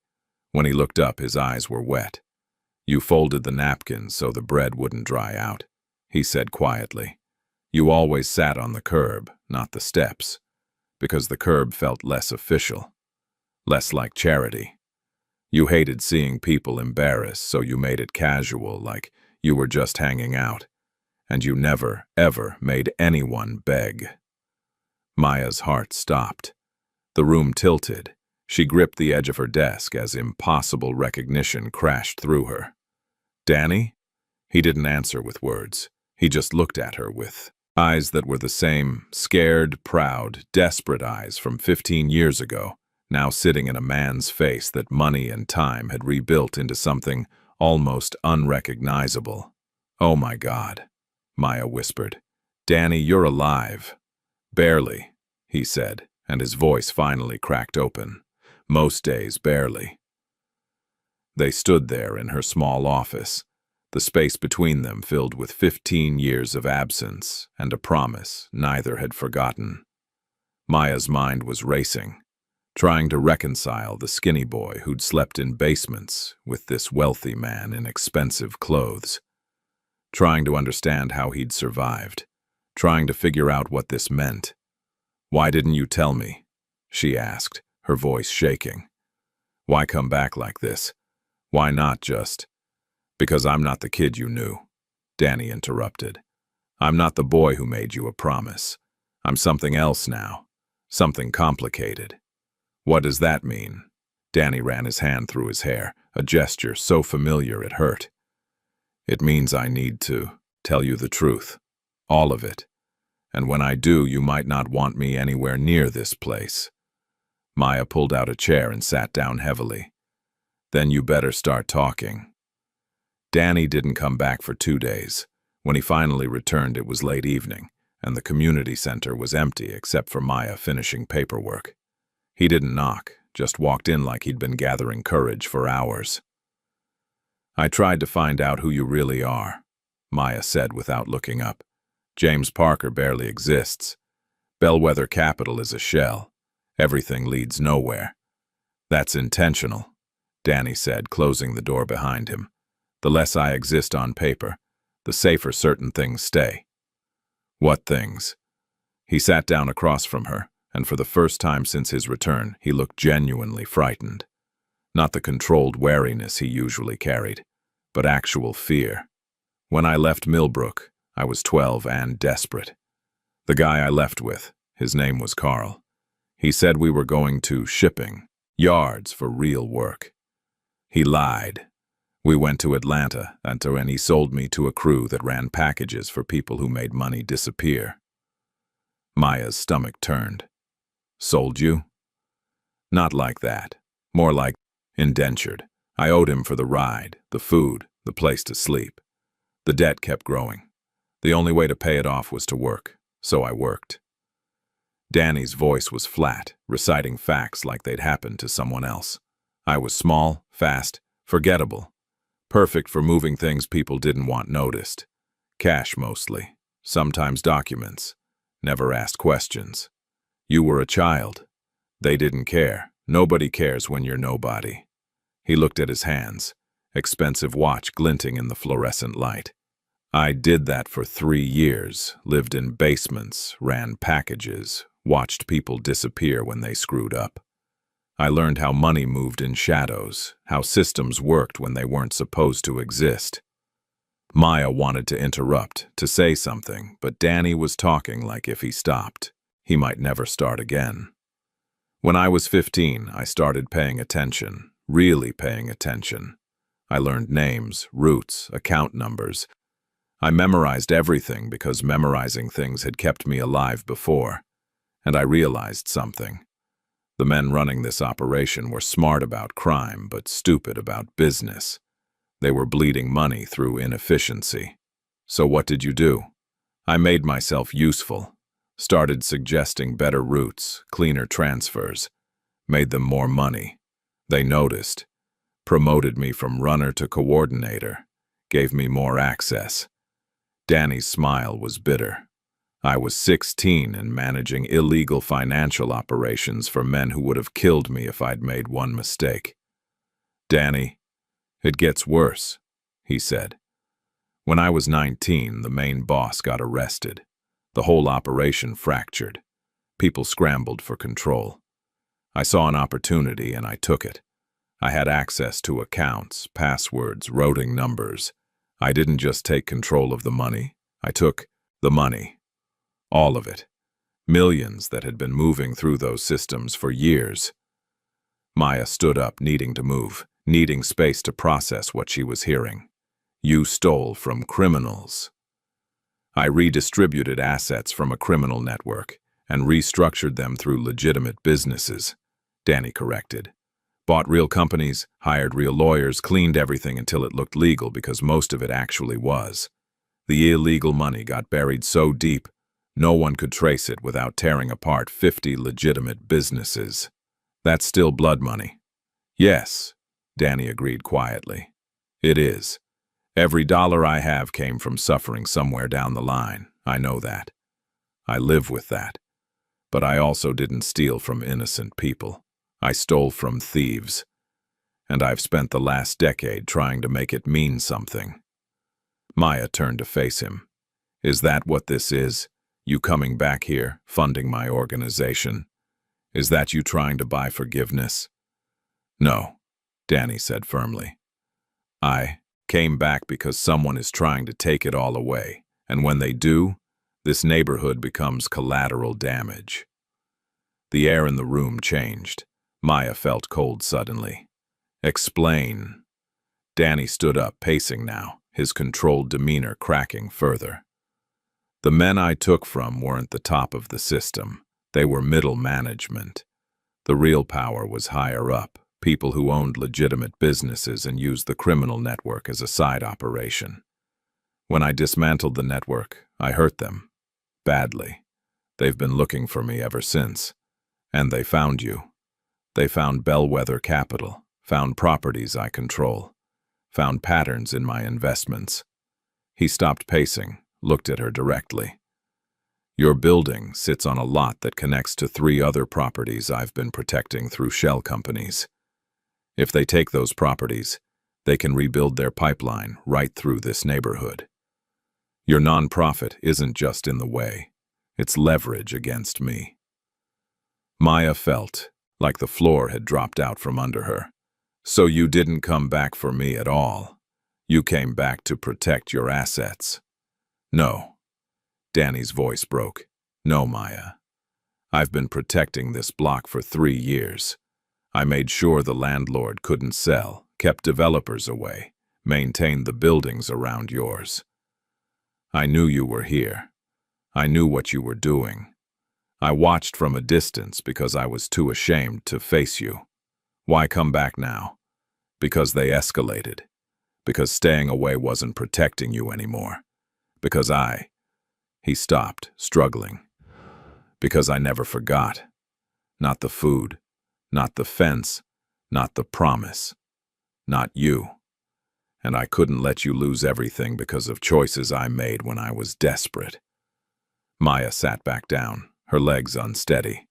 When he looked up, his eyes were wet. You folded the napkins so the bread wouldn't dry out, he said quietly. You always sat on the curb, not the steps, because the curb felt less official, less like charity. You hated seeing people embarrassed, so you made it casual, like you were just hanging out, and you never, ever made anyone beg. Maya's heart stopped. The room tilted. She gripped the edge of her desk as impossible recognition crashed through her. Danny? He didn't answer with words. He just looked at her with eyes that were the same scared, proud, desperate eyes from 15 years ago, now sitting in a man's face that money and time had rebuilt into something almost unrecognizable. Oh my God, Maya whispered. Danny, you're alive. Barely, he said, and his voice finally cracked open. Most days, barely. They stood there in her small office, the space between them filled with 15 years of absence and a promise neither had forgotten. Maya's mind was racing, trying to reconcile the skinny boy who'd slept in basements with this wealthy man in expensive clothes, trying to understand how he'd survived, trying to figure out what this meant. "Why didn't you tell me?" she asked, her voice shaking. "Why come back like this? Why not just—" "Because I'm not the kid you knew," Danny interrupted. "I'm not the boy who made you a promise. I'm something else now. Something complicated." "What does that mean?" Danny ran his hand through his hair, a gesture so familiar it hurt. "It means I need to tell you the truth. All of it. And when I do, you might not want me anywhere near this place." Maya pulled out a chair and sat down heavily. "Then you better start talking." Danny didn't come back for 2 days. When he finally returned, it was late evening, and the community center was empty except for Maya finishing paperwork. He didn't knock, just walked in like he'd been gathering courage for hours. "I tried to find out who you really are," Maya said without looking up. "James Parker barely exists. Bellwether Capital is a shell. Everything leads nowhere." "That's intentional," Danny said, closing the door behind him. "The less I exist on paper, the safer certain things stay." "What things?" He sat down across from her, and for the first time since his return, he looked genuinely frightened. Not the controlled wariness he usually carried, but actual fear. "When I left Millbrook, I was 12 and desperate. The guy I left with, his name was Carl. He said we were going to shipping yards for real work. He lied. We went to Atlanta, and he sold me to a crew that ran packages for people who made money disappear." Maya's stomach turned. "Sold you?" "Not like that. More like indentured. I owed him for the ride, the food, the place to sleep. The debt kept growing. The only way to pay it off was to work, so I worked." Danny's voice was flat, reciting facts like they'd happened to someone else. "I was small, fast, forgettable. Perfect for moving things people didn't want noticed. Cash mostly, sometimes documents. Never asked questions. You were a child. They didn't care. Nobody cares when you're nobody." He looked at his hands, expensive watch glinting in the fluorescent light. "I did that for 3 years, lived in basements, ran packages, watched people disappear when they screwed up. I learned how money moved in shadows, how systems worked when they weren't supposed to exist." Maya wanted to interrupt, to say something, but Danny was talking like if he stopped, he might never start again. "When I was 15, I started paying attention, really paying attention. I learned names, routes, account numbers. I memorized everything because memorizing things had kept me alive before. And I realized something. The men running this operation were smart about crime, but stupid about business. They were bleeding money through inefficiency. So what did you do?" "I made myself useful. Started suggesting better routes, cleaner transfers. Made them more money. They noticed. Promoted me from runner to coordinator. Gave me more access." Danny's smile was bitter. "I was 16 and managing illegal financial operations for men who would have killed me if I'd made one mistake." "Danny, it gets worse," he said. "When I was 19, the main boss got arrested. The whole operation fractured. People scrambled for control. I saw an opportunity and I took it. I had access to accounts, passwords, routing numbers. I didn't just take control of the money. I took the money. All of it. Millions that had been moving through those systems for years." Maya stood up, needing to move, needing space to process what she was hearing. "You stole from criminals." "I redistributed assets from a criminal network and restructured them through legitimate businesses," Danny corrected. "Bought real companies, hired real lawyers, cleaned everything until it looked legal because most of it actually was. The illegal money got buried so deep, no one could trace it without tearing apart 50 legitimate businesses. That's still blood money." "Yes," Danny agreed quietly. "It is. Every dollar I have came from suffering somewhere down the line. I know that. I live with that. But I also didn't steal from innocent people. I stole from thieves. And I've spent the last decade trying to make it mean something." Maya turned to face him. "Is that what this is? You coming back here, funding my organization? Is that you trying to buy forgiveness? No, Danny said firmly. I came back because someone is trying to take it all away, and when they do, this neighborhood becomes collateral damage. The air in the room changed. Maya felt cold suddenly. Explain. Danny stood up, pacing now, his controlled demeanor cracking further. The men I took from weren't the top of the system. They were middle management. The real power was higher up, people who owned legitimate businesses and used the criminal network as a side operation. When I dismantled the network, I hurt them. Badly. They've been looking for me ever since. And they found you. They found bellwether capital, found properties I control, found patterns in my investments. He stopped pacing, looked at her directly. Your building sits on a lot that connects to 3 other properties I've been protecting through shell companies. If they take those properties, they can rebuild their pipeline right through this neighborhood. Your nonprofit isn't just in the way. It's leverage against me. Maya felt like the floor had dropped out from under her. So you didn't come back for me at all. You came back to protect your assets. No. Danny's voice broke. No, Maya. I've been protecting this block for 3 years. I made sure the landlord couldn't sell, kept developers away, maintained the buildings around yours. I knew you were here. I knew what you were doing. I watched from a distance because I was too ashamed to face you. Why come back now? Because they escalated. Because staying away wasn't protecting you anymore. Because He stopped, struggling. Because I never forgot. Not the food, not the fence, not the promise. Not you. And I couldn't let you lose everything because of choices I made when I was desperate. Maya sat back down, her legs unsteady.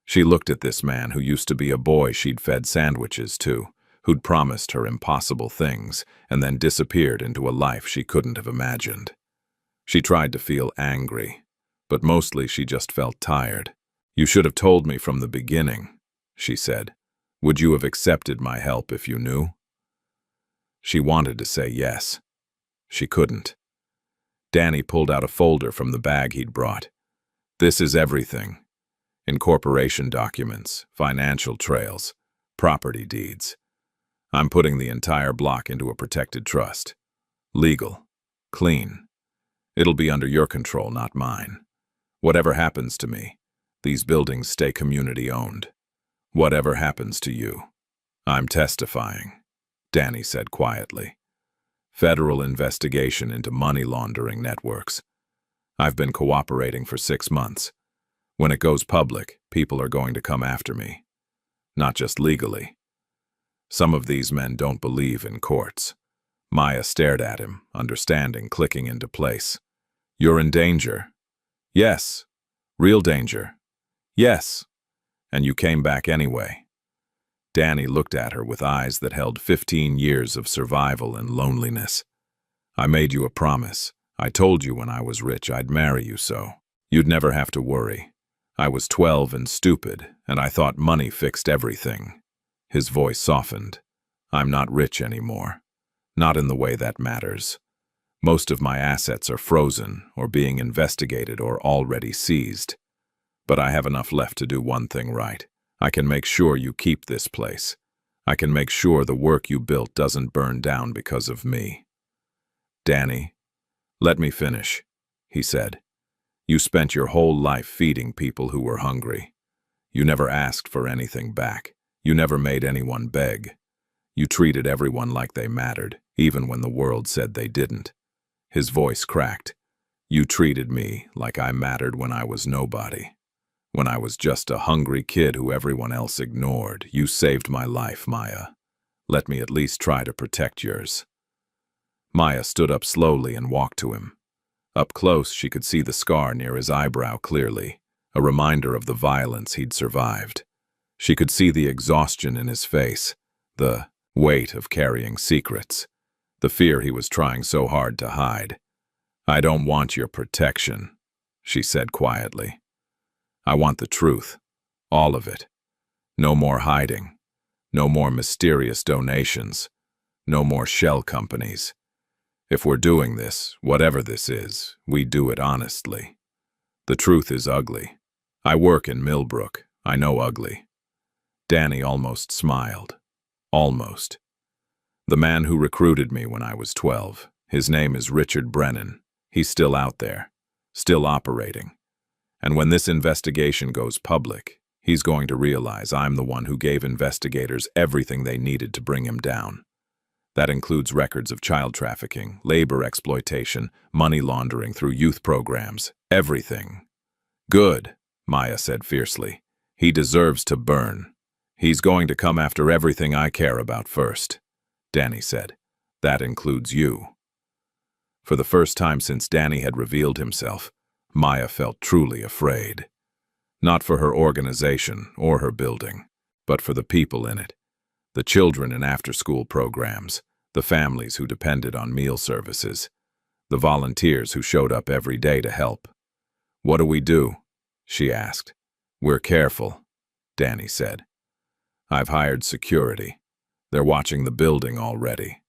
She looked at this man who used to be a boy she'd fed sandwiches to, who'd promised her impossible things and then disappeared into a life she couldn't have imagined. She tried to feel angry, but mostly she just felt tired. You should have told me from the beginning, she said. Would you have accepted my help if you knew? She wanted to say yes. She couldn't. Danny pulled out a folder from the bag he'd brought. This is everything. Incorporation documents, financial trails, property deeds. I'm putting the entire block into a protected trust. Legal. Clean. It'll be under your control, not mine. Whatever happens to me, these buildings stay community-owned. Whatever happens to you, I'm testifying, Danny said quietly. Federal investigation into money laundering networks. I've been cooperating for 6 months. When it goes public, people are going to come after me. Not just legally. Some of these men don't believe in courts. Maya stared at him, understanding clicking into place. You're in danger. Yes. Real danger. Yes. And you came back anyway. Danny looked at her with eyes that held 15 years of survival and loneliness. I made you a promise. I told you when I was rich I'd marry you so. You'd never have to worry. I was 12 and stupid, and I thought money fixed everything. His voice softened. I'm not rich anymore. Not in the way that matters. Most of my assets are frozen or being investigated or already seized. But I have enough left to do one thing right. I can make sure you keep this place. I can make sure the work you built doesn't burn down because of me. Danny, let me finish, he said. You spent your whole life feeding people who were hungry. You never asked for anything back. You never made anyone beg. You treated everyone like they mattered, even when the world said they didn't. His voice cracked. You treated me like I mattered when I was nobody. When I was just a hungry kid who everyone else ignored. You saved my life, Maya. Let me at least try to protect yours. Maya stood up slowly and walked to him. Up close, she could see the scar near his eyebrow clearly, a reminder of the violence he'd survived. She could see the exhaustion in his face, the weight of carrying secrets, the fear he was trying so hard to hide. I don't want your protection, she said quietly. I want the truth. All of it. No more hiding. No more mysterious donations. No more shell companies. If we're doing this, whatever this is, we do it honestly. The truth is ugly. I work in Millbrook. I know ugly. Danny almost smiled. Almost. The man who recruited me when I was 12. His name is Richard Brennan. He's still out there. Still operating. And when this investigation goes public, he's going to realize I'm the one who gave investigators everything they needed to bring him down. That includes records of child trafficking, labor exploitation, money laundering through youth programs, everything. Good, Maya said fiercely. He deserves to burn. He's going to come after everything I care about first, Danny said. That includes you. For the first time since Danny had revealed himself, Maya felt truly afraid. Not for her organization or her building, but for the people in it. The children in after-school programs, the families who depended on meal services, the volunteers who showed up every day to help. What do we do? She asked. We're careful, Danny said. I've hired security. They're watching the building already.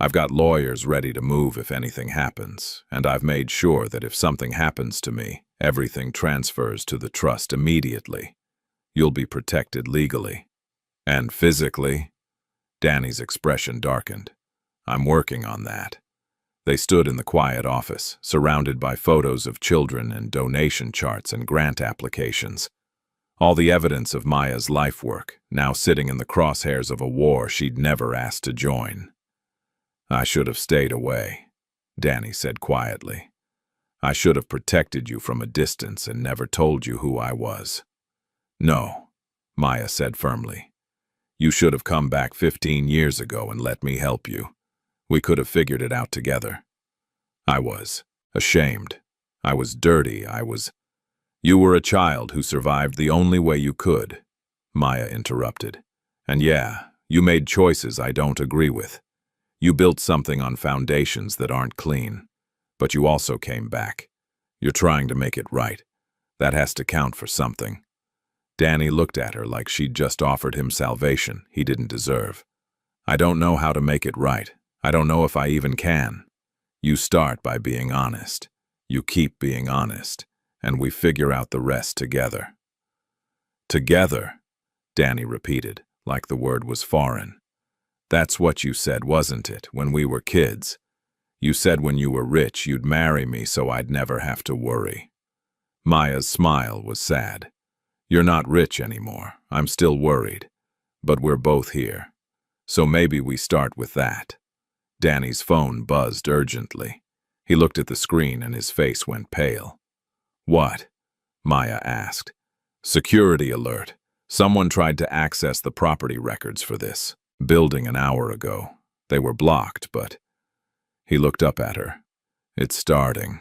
I've got lawyers ready to move if anything happens, and I've made sure that if something happens to me, everything transfers to the trust immediately. You'll be protected legally. And physically? Danny's expression darkened. I'm working on that. They stood in the quiet office, surrounded by photos of children and donation charts and grant applications. All the evidence of Maya's life work, now sitting in the crosshairs of a war she'd never asked to join. I should have stayed away, Danny said quietly. I should have protected you from a distance and never told you who I was. No, Maya said firmly. You should have come back 15 years ago and let me help you. We could have figured it out together. I was ashamed. I was dirty. You were a child who survived the only way you could, Maya interrupted. And yeah, you made choices I don't agree with. You built something on foundations that aren't clean. But you also came back. You're trying to make it right. That has to count for something. Danny looked at her like she'd just offered him salvation he didn't deserve. I don't know how to make it right. I don't know if I even can. You start by being honest. You keep being honest. And we figure out the rest together. Together, Danny repeated, like the word was foreign. That's what you said, wasn't it, when we were kids? You said when you were rich you'd marry me so I'd never have to worry. Maya's smile was sad. You're not rich anymore. I'm still worried. But we're both here. So maybe we start with that. Danny's phone buzzed urgently. He looked at the screen and his face went pale. What? Maya asked. Security alert. Someone tried to access the property records for this building an hour ago. They were blocked, but... He looked up at her. It's starting.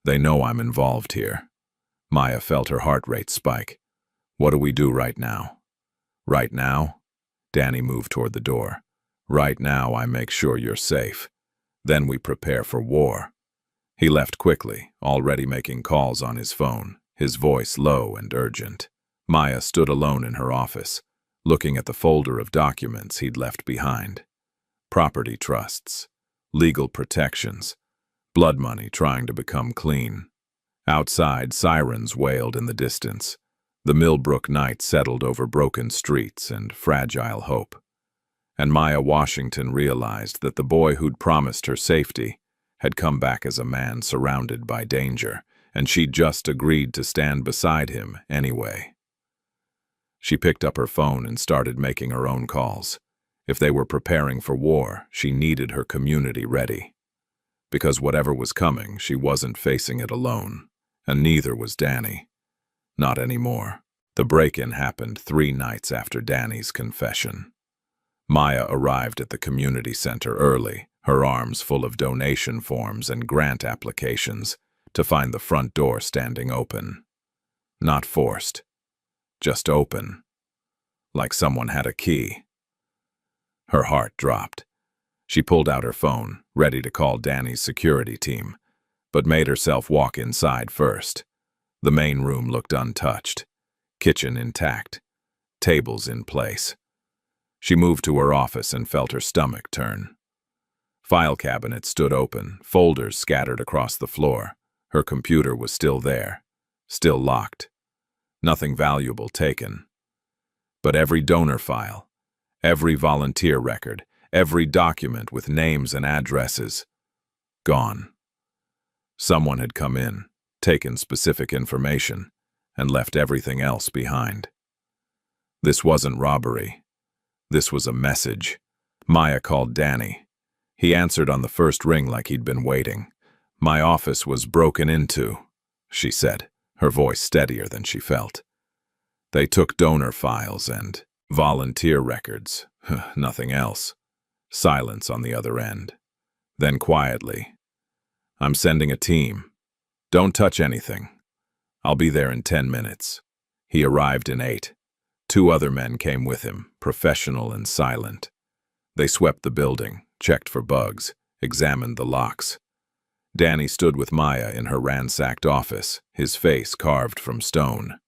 They know I'm involved here. Maya felt her heart rate spike. What do we do right now? Right now? Danny moved toward the door. Right now I make sure you're safe. Then we prepare for war. He left quickly, already making calls on his phone, his voice low and urgent. Maya stood alone in her office, looking at the folder of documents he'd left behind. Property trusts, legal protections, blood money trying to become clean. Outside, sirens wailed in the distance. The Millbrook night settled over broken streets and fragile hope. And Maya Washington realized that the boy who'd promised her safety had come back as a man surrounded by danger, and she'd just agreed to stand beside him anyway. She picked up her phone and started making her own calls. If they were preparing for war, she needed her community ready. Because whatever was coming, she wasn't facing it alone, and neither was Danny. Not anymore. The break-in happened 3 nights after Danny's confession. Maya arrived at the community center early, her arms full of donation forms and grant applications, to find the front door standing open. Not forced. Just open. Like someone had a key. Her heart dropped. She pulled out her phone, ready to call Danny's security team. but made herself walk inside first. The main room looked untouched. Kitchen intact. Tables in place. She moved to her office and felt her stomach turn. File cabinet stood open, folders scattered across the floor. Her computer was still there, still locked. Nothing valuable taken. But every donor file, every volunteer record, every document with names and addresses, gone. Someone had come in, taken specific information, and left everything else behind. This wasn't robbery. This was a message. Maya called Danny. He answered on the first ring like he'd been waiting. "My office was broken into," she said, her voice steadier than she felt. "They took donor files and volunteer records, nothing else." Silence on the other end. Then quietly, "I'm sending a team. Don't touch anything. I'll be there in 10 minutes. He arrived in 8. 2 other men came with him, professional and silent. They swept the building, checked for bugs, examined the locks. Danny stood with Maya in her ransacked office, his face carved from stone.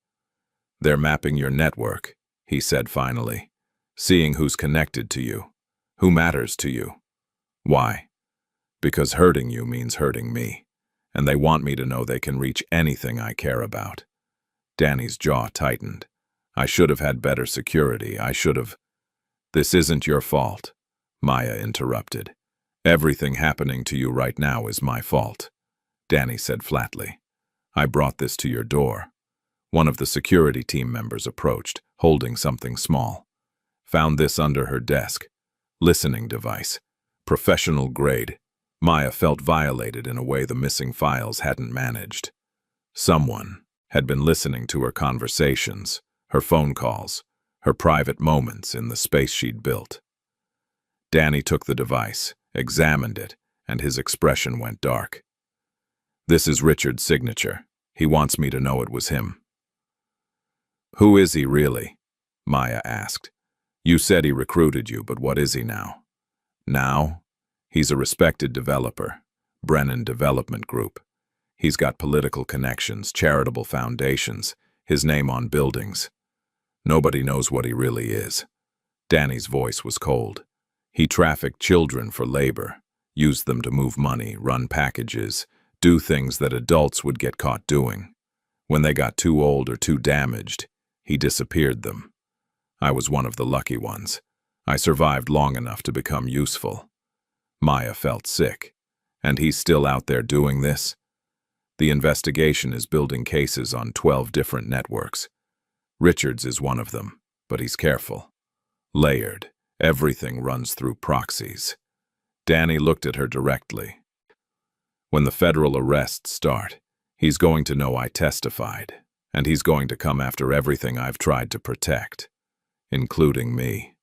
"They're mapping your network," he said finally, "seeing who's connected to you, who matters to you. Why? Because hurting you means hurting me, and they want me to know they can reach anything I care about." Danny's jaw tightened. "I should have had better security. I should have—" "This isn't your fault," Maya interrupted. "Everything happening to you right now is my fault," Danny said flatly. "I brought this to your door." One of the security team members approached, holding something small. Found this under her desk. Listening device. Professional grade. Maya felt violated in a way the missing files hadn't managed. Someone had been listening to her conversations, her phone calls, her private moments in the space she'd built. Danny took the device, examined it, and his expression went dark. "This is Richard's signature. He wants me to know it was him." "Who is he really?" Maya asked. "You said he recruited you, but what is he now?" "Now? He's a respected developer, Brennan Development Group. He's got political connections, charitable foundations, his name on buildings. Nobody knows what he really is." Danny's voice was cold. "He trafficked children for labor, used them to move money, run packages, do things that adults would get caught doing. When they got too old or too damaged, he disappeared them. I was one of the lucky ones. I survived long enough to become useful." Maya felt sick. "And he's still out there doing this?" "The investigation is building cases on 12 different networks. Richard's is one of them, but he's careful. Layered. Everything runs through proxies." Danny looked at her directly. "When the federal arrests start, he's going to know I testified, and he's going to come after everything I've tried to protect, including me.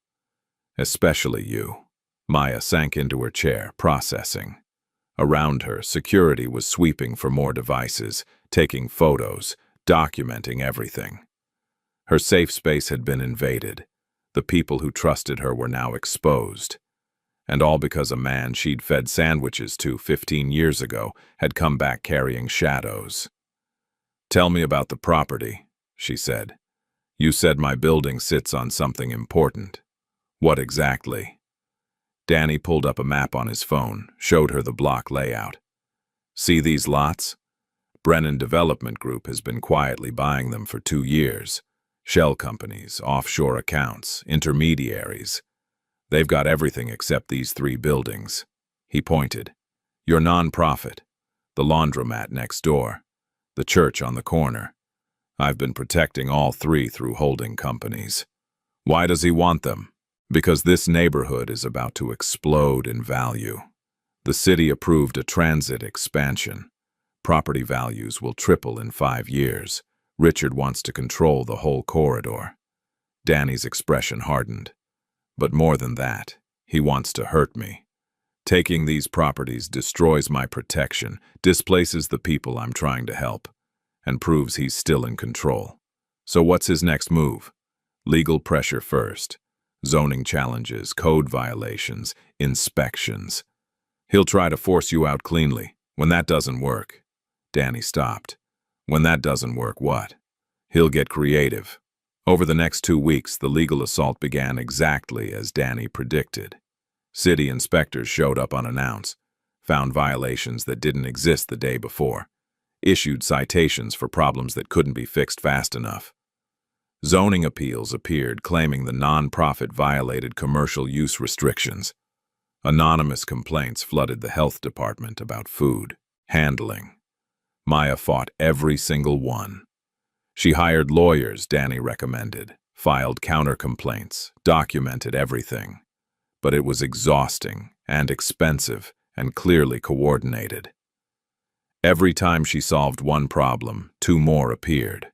Especially you." Maya sank into her chair, processing. Around her, security was sweeping for more devices, taking photos, documenting everything. Her safe space had been invaded. The people who trusted her were now exposed. And all because a man she'd fed sandwiches to 15 years ago had come back carrying shadows. "Tell me about the property," she said. "You said my building sits on something important. What exactly?" Danny pulled up a map on his phone, showed her the block layout. "See these lots? Brennan Development Group has been quietly buying them for 2 years. Shell companies, offshore accounts, intermediaries. They've got everything except these 3 buildings." He pointed. "Your non-profit, the laundromat next door, the church on the corner. I've been protecting all 3 through holding companies." "Why does he want them?" "Because this neighborhood is about to explode in value. The city approved a transit expansion. Property values will triple in 5 years. Richard wants to control the whole corridor." Danny's expression hardened. "But more than that, he wants to hurt me. Taking these properties destroys my protection, displaces the people I'm trying to help, and proves he's still in control. So what's his next move? Legal pressure first. Zoning challenges, code violations, inspections. He'll try to force you out cleanly, When that doesn't work, Danny stopped. When that doesn't work, what? He'll get creative. Over the next 2 weeks, the legal assault began exactly as Danny predicted. City inspectors showed up unannounced, found violations that didn't exist the day before, issued citations for problems that couldn't be fixed fast enough. Zoning appeals appeared claiming the nonprofit violated commercial use restrictions. Anonymous complaints flooded the health department about food handling. Maya fought every single one. She hired lawyers Danny recommended, filed counter-complaints, documented everything. But it was exhausting and expensive and clearly coordinated. Every time she solved one problem, 2 more appeared.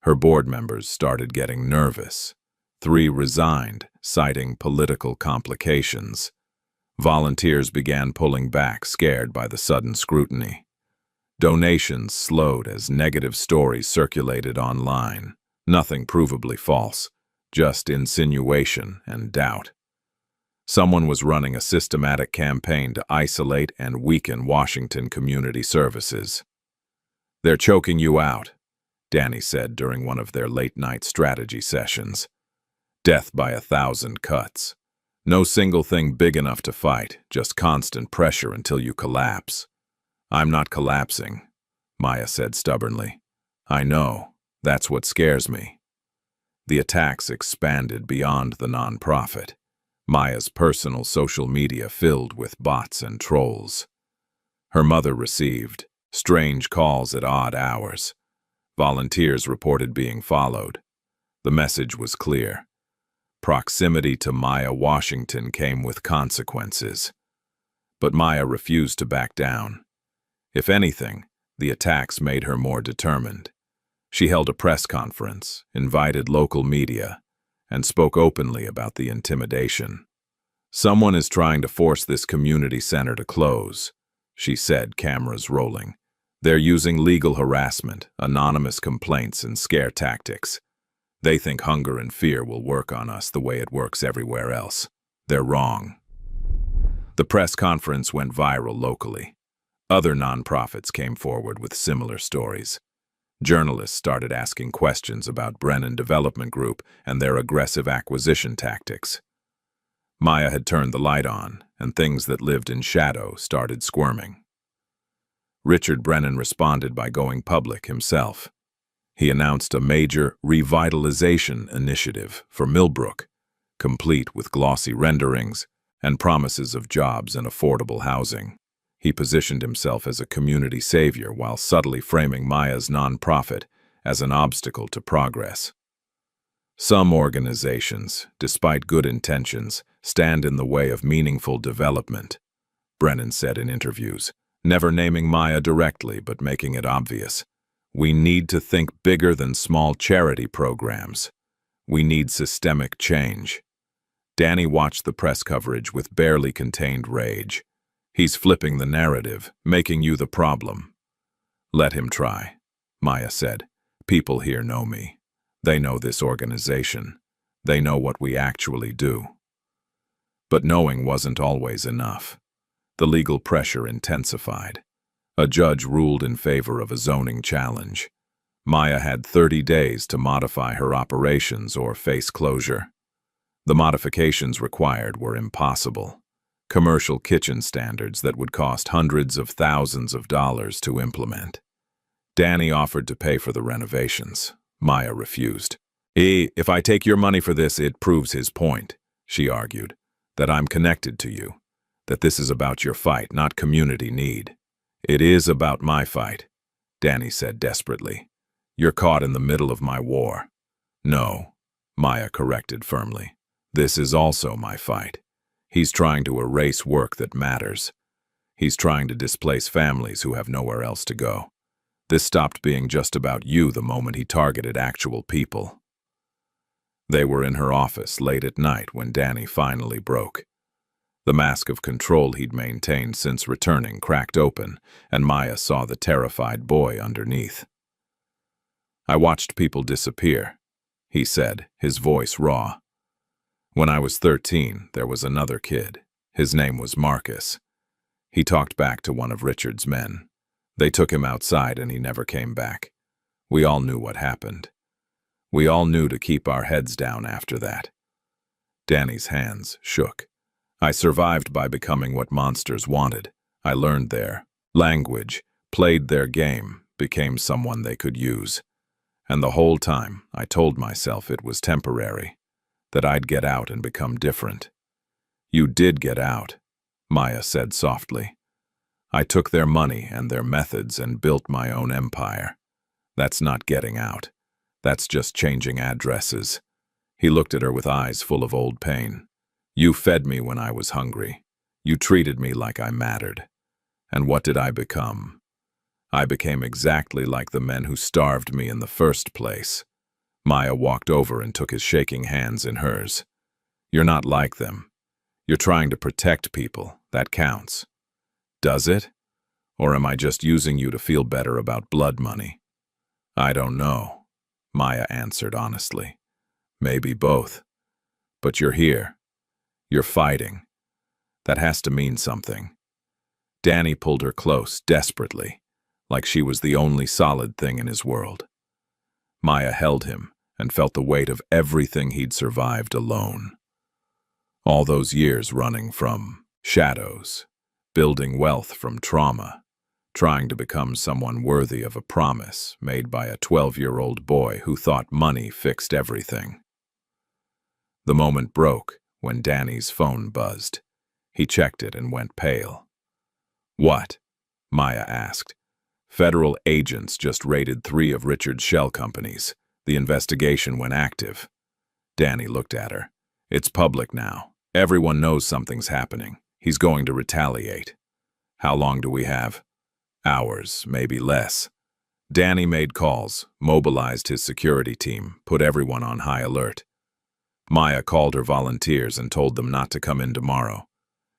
Her board members started getting nervous. 3 resigned, citing political complications. Volunteers began pulling back, scared by the sudden scrutiny. Donations slowed as negative stories circulated online. Nothing provably false, just insinuation and doubt. Someone was running a systematic campaign to isolate and weaken Washington community services. "They're choking you out," Danny said during one of their late-night strategy sessions. "Death by 1,000 cuts. No single thing big enough to fight, just constant pressure until you collapse." "I'm not collapsing," Maya said stubbornly. "I know. That's what scares me." The attacks expanded beyond the nonprofit. Maya's personal social media filled with bots and trolls. Her mother received strange calls at odd hours. Volunteers reported being followed. The message was clear. Proximity to Maya Washington came with consequences. But Maya refused to back down. If anything, the attacks made her more determined. She held a press conference, invited local media, and spoke openly about the intimidation. "Someone is trying to force this community center to close," she said, cameras rolling. "They're using legal harassment, anonymous complaints, and scare tactics. They think hunger and fear will work on us the way it works everywhere else. They're wrong." The press conference went viral locally. Other nonprofits came forward with similar stories. Journalists started asking questions about Brennan Development Group and their aggressive acquisition tactics. Maya had turned the light on, and things that lived in shadow started squirming. Richard Brennan responded by going public himself. He announced a major revitalization initiative for Millbrook, complete with glossy renderings and promises of jobs and affordable housing. He positioned himself as a community savior while subtly framing Maya's nonprofit as an obstacle to progress. "Some organizations, despite good intentions, stand in the way of meaningful development," Brennan said in interviews, never naming Maya directly but making it obvious. "We need to think bigger than small charity programs. We need systemic change." Danny watched the press coverage with barely contained rage. "He's flipping the narrative, making you the problem." "Let him try," Maya said. "People here know me. They know this organization. They know what we actually do." But knowing wasn't always enough. The legal pressure intensified. A judge ruled in favor of a zoning challenge. Maya had 30 days to modify her operations or face closure. The modifications required were impossible. Commercial kitchen standards that would cost hundreds of thousands of dollars to implement. Danny offered to pay for the renovations. Maya refused. If I take your money for this, it proves his point," she argued, "that I'm connected to you, that this is about your fight, not community need." "It is about my fight," Danny said desperately. "You're caught in the middle of my war." "No," Maya corrected firmly. "This is also my fight. He's trying to erase work that matters. He's trying to displace families who have nowhere else to go. This stopped being just about you the moment he targeted actual people." They were in her office late at night when Danny finally broke. The mask of control he'd maintained since returning cracked open, and Maya saw the terrified boy underneath. "I watched people disappear," he said, his voice raw. "When I was 13, there was another kid. His name was Marcus. He talked back to one of Richard's men. They took him outside and he never came back. We all knew what happened. We all knew to keep our heads down after that. Danny's hands shook. I survived by becoming what monsters wanted. I learned their language, played their game, became someone they could use. And the whole time, I told myself it was temporary, that I'd get out and become different. You did get out, Maya said softly. I took their money and their methods and built my own empire. That's not getting out. That's just changing addresses. He looked at her with eyes full of old pain. You fed me when I was hungry. You treated me like I mattered. And what did I become? I became exactly like the men who starved me in the first place. Maya walked over and took his shaking hands in hers. You're not like them. You're trying to protect people. That counts. Does it? Or am I just using you to feel better about blood money? I don't know, Maya answered honestly. Maybe both. But you're here. You're fighting. That has to mean something. Danny pulled her close, desperately, like she was the only solid thing in his world. Maya held him and felt the weight of everything he'd survived alone. All those years running from shadows, building wealth from trauma, trying to become someone worthy of a promise made by a 12-year-old boy who thought money fixed everything. The moment broke when Danny's phone buzzed. He checked it and went pale. What? Maya asked. Federal agents just raided 3 of Richard's shell companies. The investigation went active. Danny looked at her. It's public now. Everyone knows something's happening. He's going to retaliate. How long do we have? Hours, maybe less. Danny made calls, mobilized his security team, put everyone on high alert. Maya called her volunteers and told them not to come in tomorrow.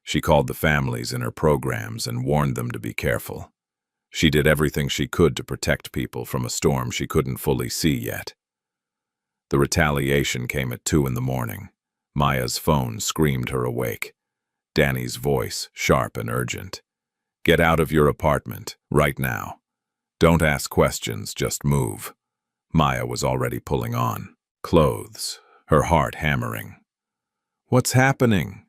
She called the families in her programs and warned them to be careful. She did everything she could to protect people from a storm she couldn't fully see yet. The retaliation came at 2 in the morning. Maya's phone screamed her awake. Danny's voice, sharp and urgent. Get out of your apartment, right now. Don't ask questions, just move. Maya was already pulling on clothes, her heart hammering. What's happening?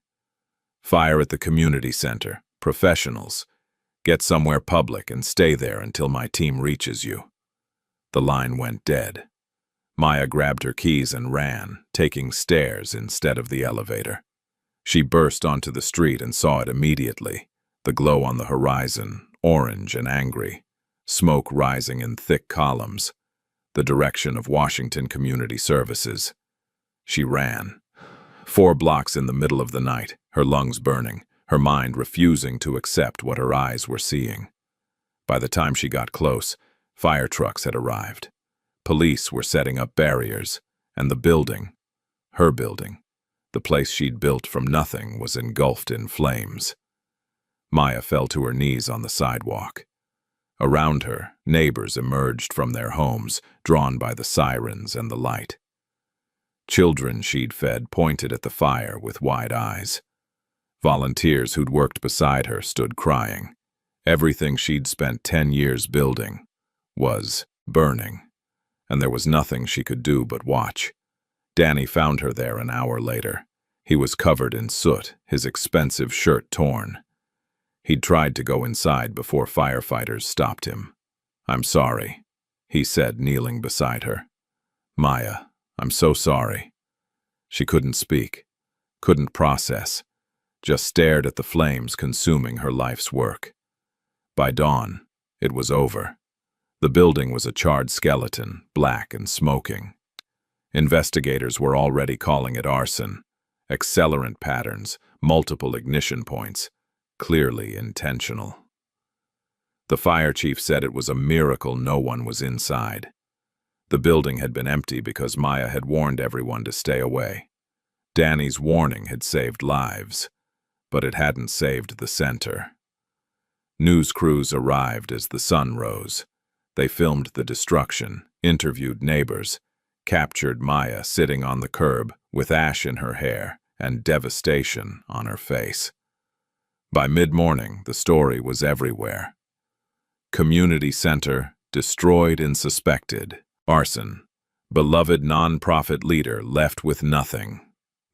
Fire at the community center, professionals. Get somewhere public and stay there until my team reaches you. The line went dead. Maya grabbed her keys and ran, taking stairs instead of the elevator. She burst onto the street and saw it immediately. The glow on the horizon, orange and angry. Smoke rising in thick columns. The direction of Washington Community Services. She ran. 4 blocks in the middle of the night, her lungs burning, her mind refusing to accept what her eyes were seeing. By the time she got close, fire trucks had arrived. Police were setting up barriers, and the building, her building, the place she'd built from nothing, was engulfed in flames. Maya fell to her knees on the sidewalk. Around her, neighbors emerged from their homes, drawn by the sirens and the light. Children she'd fed pointed at the fire with wide eyes. Volunteers who'd worked beside her stood crying. Everything she'd spent 10 years building was burning, and there was nothing she could do but watch. Danny found her there an hour later. He was covered in soot, his expensive shirt torn. He'd tried to go inside before firefighters stopped him. I'm sorry, he said, kneeling beside her. Maya, I'm so sorry. She couldn't speak, couldn't process, just stared at the flames consuming her life's work. By dawn, it was over. The building was a charred skeleton, black and smoking. Investigators were already calling it arson. Accelerant patterns, multiple ignition points, clearly intentional. The fire chief said it was a miracle no one was inside. The building had been empty because Maya had warned everyone to stay away. Danny's warning had saved lives, but it hadn't saved the center. News crews arrived as the sun rose. They filmed the destruction, interviewed neighbors, captured Maya sitting on the curb with ash in her hair and devastation on her face. By mid-morning, the story was everywhere. Community center, destroyed and suspected. Arson. Beloved non-profit leader left with nothing.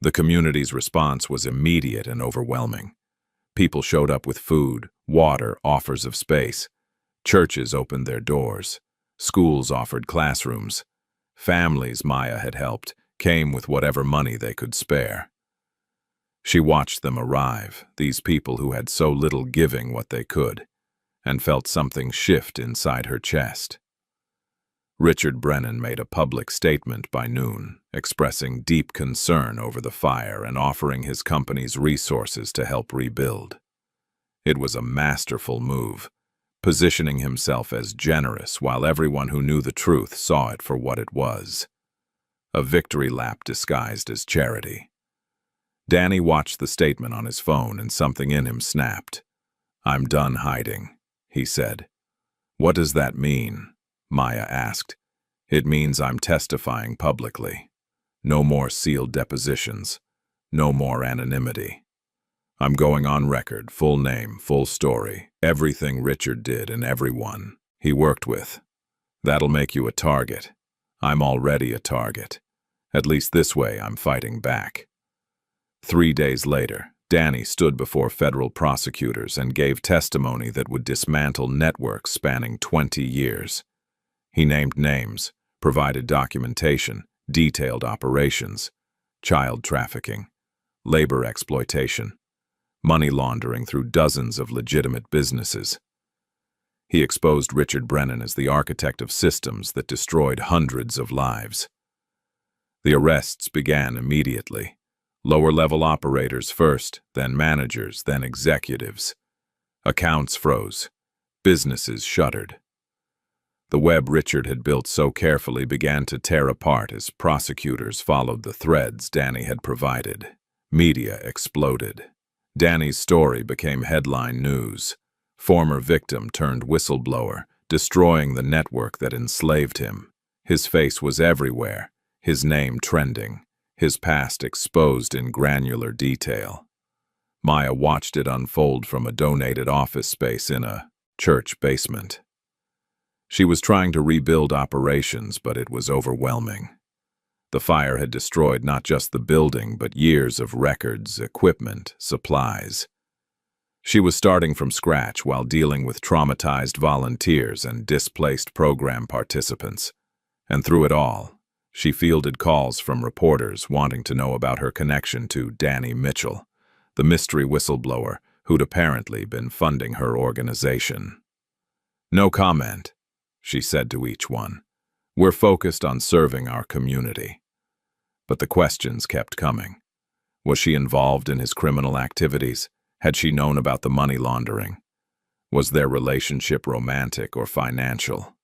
The community's response was immediate and overwhelming. People showed up with food, water, offers of space. Churches opened their doors. Schools offered classrooms. Families Maya had helped came with whatever money they could spare. She watched them arrive, these people who had so little giving what they could, and felt something shift inside her chest. Richard Brennan made a public statement by noon, expressing deep concern over the fire and offering his company's resources to help rebuild. It was a masterful move, positioning himself as generous while everyone who knew the truth saw it for what it was. A victory lap disguised as charity. Danny watched the statement on his phone and something in him snapped. "I'm done hiding," he said. "What does that mean?" Maya asked. "It means I'm testifying publicly. No more sealed depositions. No more anonymity. I'm going on record, full name, full story, everything Richard did and everyone he worked with. That'll make you a target. I'm already a target. At least this way I'm fighting back." 3 days later, Danny stood before federal prosecutors and gave testimony that would dismantle networks spanning 20 years. He named names, provided documentation, detailed operations, child trafficking, labor exploitation, money laundering through dozens of legitimate businesses. He exposed Richard Brennan as the architect of systems that destroyed hundreds of lives. The arrests began immediately. Lower-level operators first, then managers, then executives. Accounts froze. Businesses shuttered. The web Richard had built so carefully began to tear apart as prosecutors followed the threads Danny had provided. Media exploded. Danny's story became headline news. Former victim turned whistleblower, destroying the network that enslaved him. His face was everywhere, his name trending, his past exposed in granular detail. Maya watched it unfold from a donated office space in a church basement. She was trying to rebuild operations, but it was overwhelming. The fire had destroyed not just the building, but years of records, equipment, supplies. She was starting from scratch while dealing with traumatized volunteers and displaced program participants. And through it all, she fielded calls from reporters wanting to know about her connection to Danny Mitchell, the mystery whistleblower who'd apparently been funding her organization. "No comment," she said to each one. "We're focused on serving our community." But the questions kept coming. Was she involved in his criminal activities? Had she known about the money laundering? Was their relationship romantic or financial?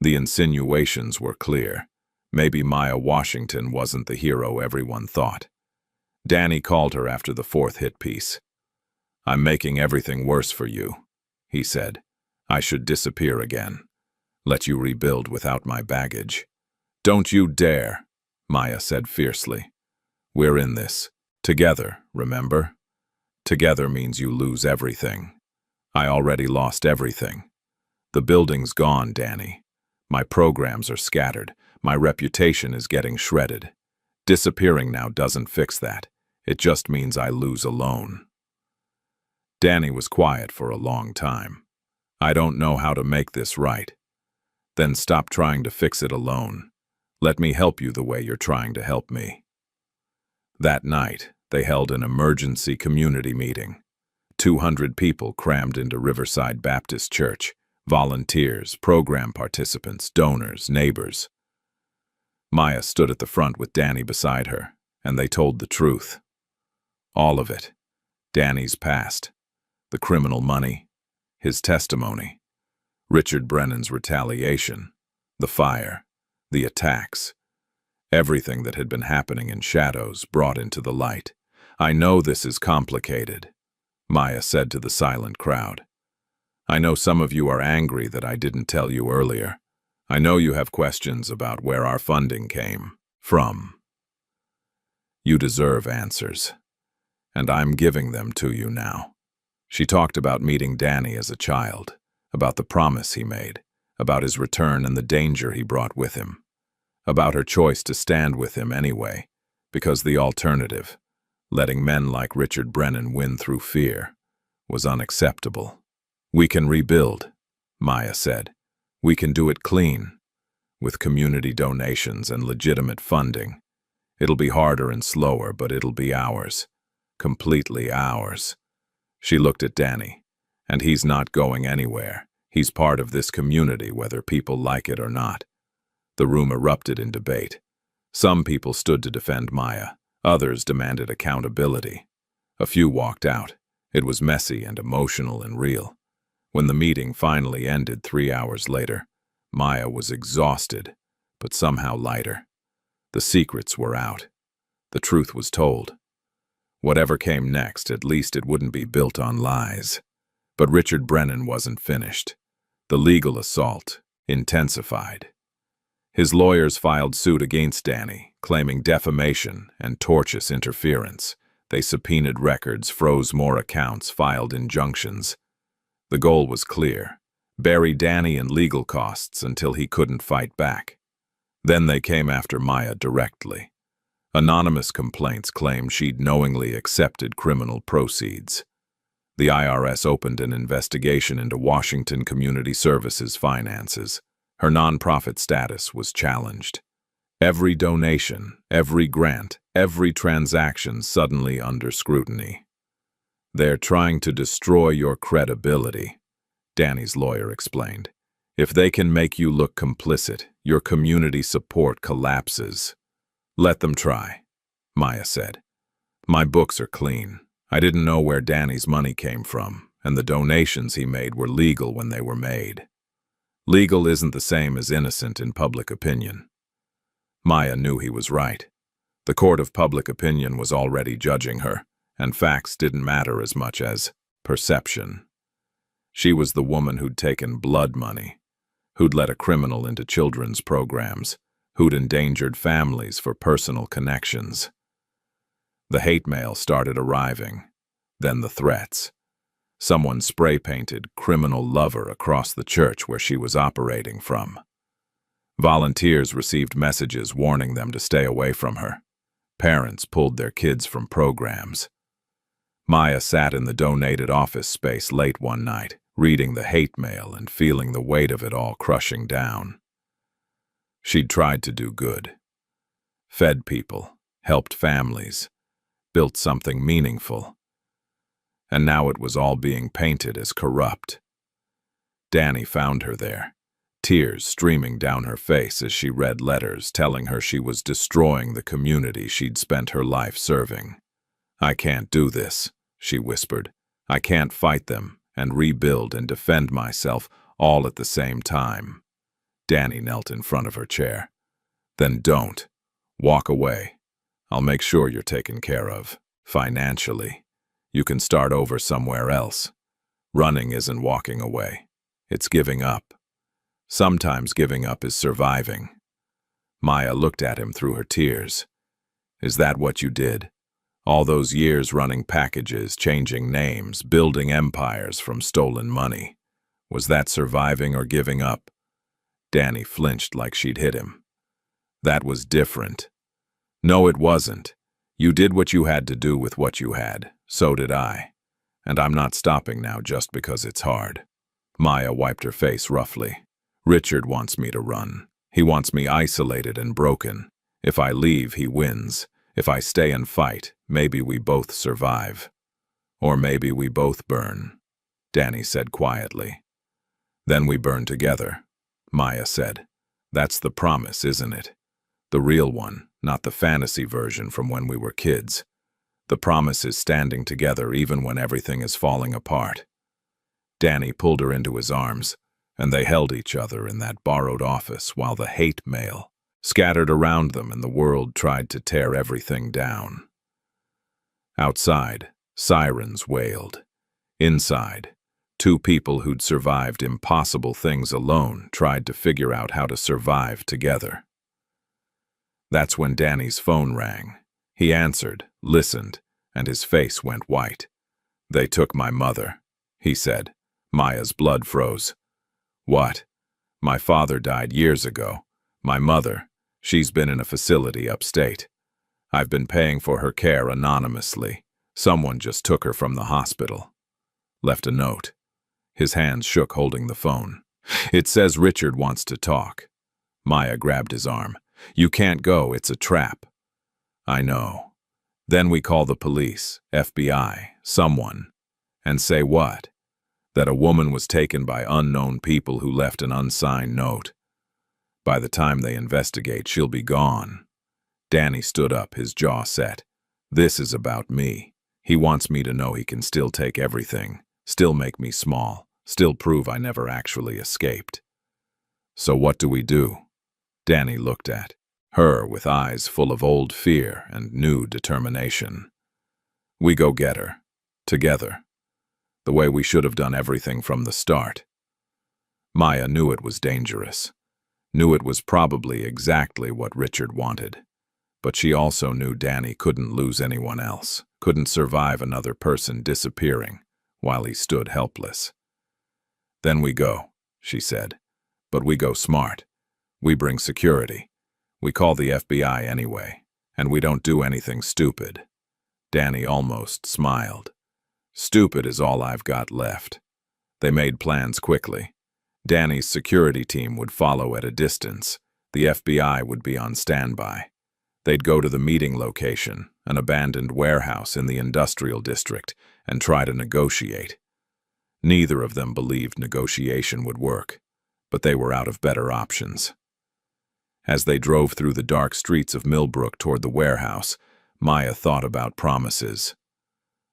The insinuations were clear. Maybe Maya Washington wasn't the hero everyone thought. Danny called her after the fourth hit piece. "I'm making everything worse for you," he said. "I should disappear again. Let you rebuild without my baggage." "Don't you dare," Maya said fiercely. "We're in this. Together, remember? Together means you lose everything. I already lost everything. The building's gone, Danny. My programs are scattered. My reputation is getting shredded. Disappearing now doesn't fix that. It just means I lose alone." Danny was quiet for a long time. "I don't know how to make this right." "Then stop trying to fix it alone. Let me help you the way you're trying to help me." That night, they held an emergency community meeting. 200 people crammed into Riverside Baptist Church. Volunteers, program participants, donors, neighbors. Maya stood at the front with Danny beside her, and they told the truth. All of it. Danny's past, the criminal money, his testimony, Richard Brennan's retaliation, the fire, the attacks, everything that had been happening in shadows brought into the light. "I know this is complicated," Maya said to the silent crowd. "I know some of you are angry that I didn't tell you earlier. I know you have questions about where our funding came from. You deserve answers, and I'm giving them to you now." She talked about meeting Danny as a child, about the promise he made, about his return and the danger he brought with him, about her choice to stand with him anyway, because the alternative, letting men like Richard Brennan win through fear, was unacceptable. "We can rebuild," Maya said. "We can do it clean, with community donations and legitimate funding. It'll be harder and slower, but it'll be ours. Completely ours." She looked at Danny. "And he's not going anywhere. He's part of this community, whether people like it or not." The room erupted in debate. Some people stood to defend Maya. Others demanded accountability. A few walked out. It was messy and emotional and real. When the meeting finally ended 3 hours later, Maya was exhausted, but somehow lighter. The secrets were out. The truth was told. Whatever came next, at least it wouldn't be built on lies. But Richard Brennan wasn't finished. The legal assault intensified. His lawyers filed suit against Danny, claiming defamation and tortious interference. They subpoenaed records, froze more accounts, filed injunctions. The goal was clear: bury Danny in legal costs until he couldn't fight back. Then they came after Maya directly. Anonymous complaints claimed she'd knowingly accepted criminal proceeds. The IRS opened an investigation into Washington Community Services finances. Her nonprofit status was challenged. Every donation, every grant, every transaction suddenly under scrutiny. "They're trying to destroy your credibility," Danny's lawyer explained. "If they can make you look complicit, your community support collapses." "Let them try," Maya said. "My books are clean. I didn't know where Danny's money came from, and the donations he made were legal when they were made." Legal isn't the same as innocent in public opinion. Maya knew he was right. The court of public opinion was already judging her, and facts didn't matter as much as perception. She was the woman who'd taken blood money, who'd let a criminal into children's programs, who'd endangered families for personal connections. The hate mail started arriving, then the threats. Someone spray-painted "criminal lover" across the church where she was operating from. Volunteers received messages warning them to stay away from her. Parents pulled their kids from programs. Maya sat in the donated office space late one night, reading the hate mail and feeling the weight of it all crushing down. She'd tried to do good. Fed people, helped families, built something meaningful. And now it was all being painted as corrupt. Danny found her there, tears streaming down her face as she read letters telling her she was destroying the community she'd spent her life serving. "I can't do this," she whispered. "I can't fight them and rebuild and defend myself all at the same time." Danny knelt in front of her chair. "Then don't. Walk away. I'll make sure you're taken care of, financially. You can start over somewhere else. Running isn't walking away. It's giving up. Sometimes giving up is surviving." Maya looked at him through her tears. "Is that what you did? All those years running packages, changing names, building empires from stolen money. Was that surviving or giving up?" Danny flinched like she'd hit him. "That was different." "No, it wasn't. You did what you had to do with what you had. So did I. And I'm not stopping now just because it's hard." Maya wiped her face roughly. "Richard wants me to run. He wants me isolated and broken. If I leave, he wins. If I stay and fight, maybe we both survive. Or maybe we both burn," Danny said quietly. "Then we burn together," Maya said. "That's the promise, isn't it? The real one, not the fantasy version from when we were kids. The promise is standing together even when everything is falling apart." Danny pulled her into his arms, and they held each other in that borrowed office while the hate mail scattered around them and the world tried to tear everything down. Outside, sirens wailed. Inside, two people who'd survived impossible things alone tried to figure out how to survive together. That's when Danny's phone rang. He answered, listened, and his face went white. "They took my mother," he said. Maya's blood froze. What? My father died years ago. My mother, she's been in a facility upstate. I've been paying for her care anonymously. Someone just took her from the hospital. Left a note. His hands shook holding the phone. It says Richard wants to talk. Maya grabbed his arm. You can't go, it's a trap. I know. Then we call the police, FBI, someone. And say what? That a woman was taken by unknown people who left an unsigned note. By the time they investigate, she'll be gone. Danny stood up, his jaw set. This is about me. He wants me to know he can still take everything, still make me small, still prove I never actually escaped. So what do we do? Danny looked at her with eyes full of old fear and new determination. We go get her. Together. The way we should have done everything from the start. Maya knew it was dangerous. Knew it was probably exactly what Richard wanted. But she also knew Danny couldn't lose anyone else, couldn't survive another person disappearing while he stood helpless. Then we go, she said. But we go smart. We bring security. We call the FBI anyway, and we don't do anything stupid. Danny almost smiled. Stupid is all I've got left. They made plans quickly. Danny's security team would follow at a distance. The FBI would be on standby. They'd go to the meeting location, an abandoned warehouse in the industrial district, and try to negotiate. Neither of them believed negotiation would work, but they were out of better options. As they drove through the dark streets of Millbrook toward the warehouse, Maya thought about promises.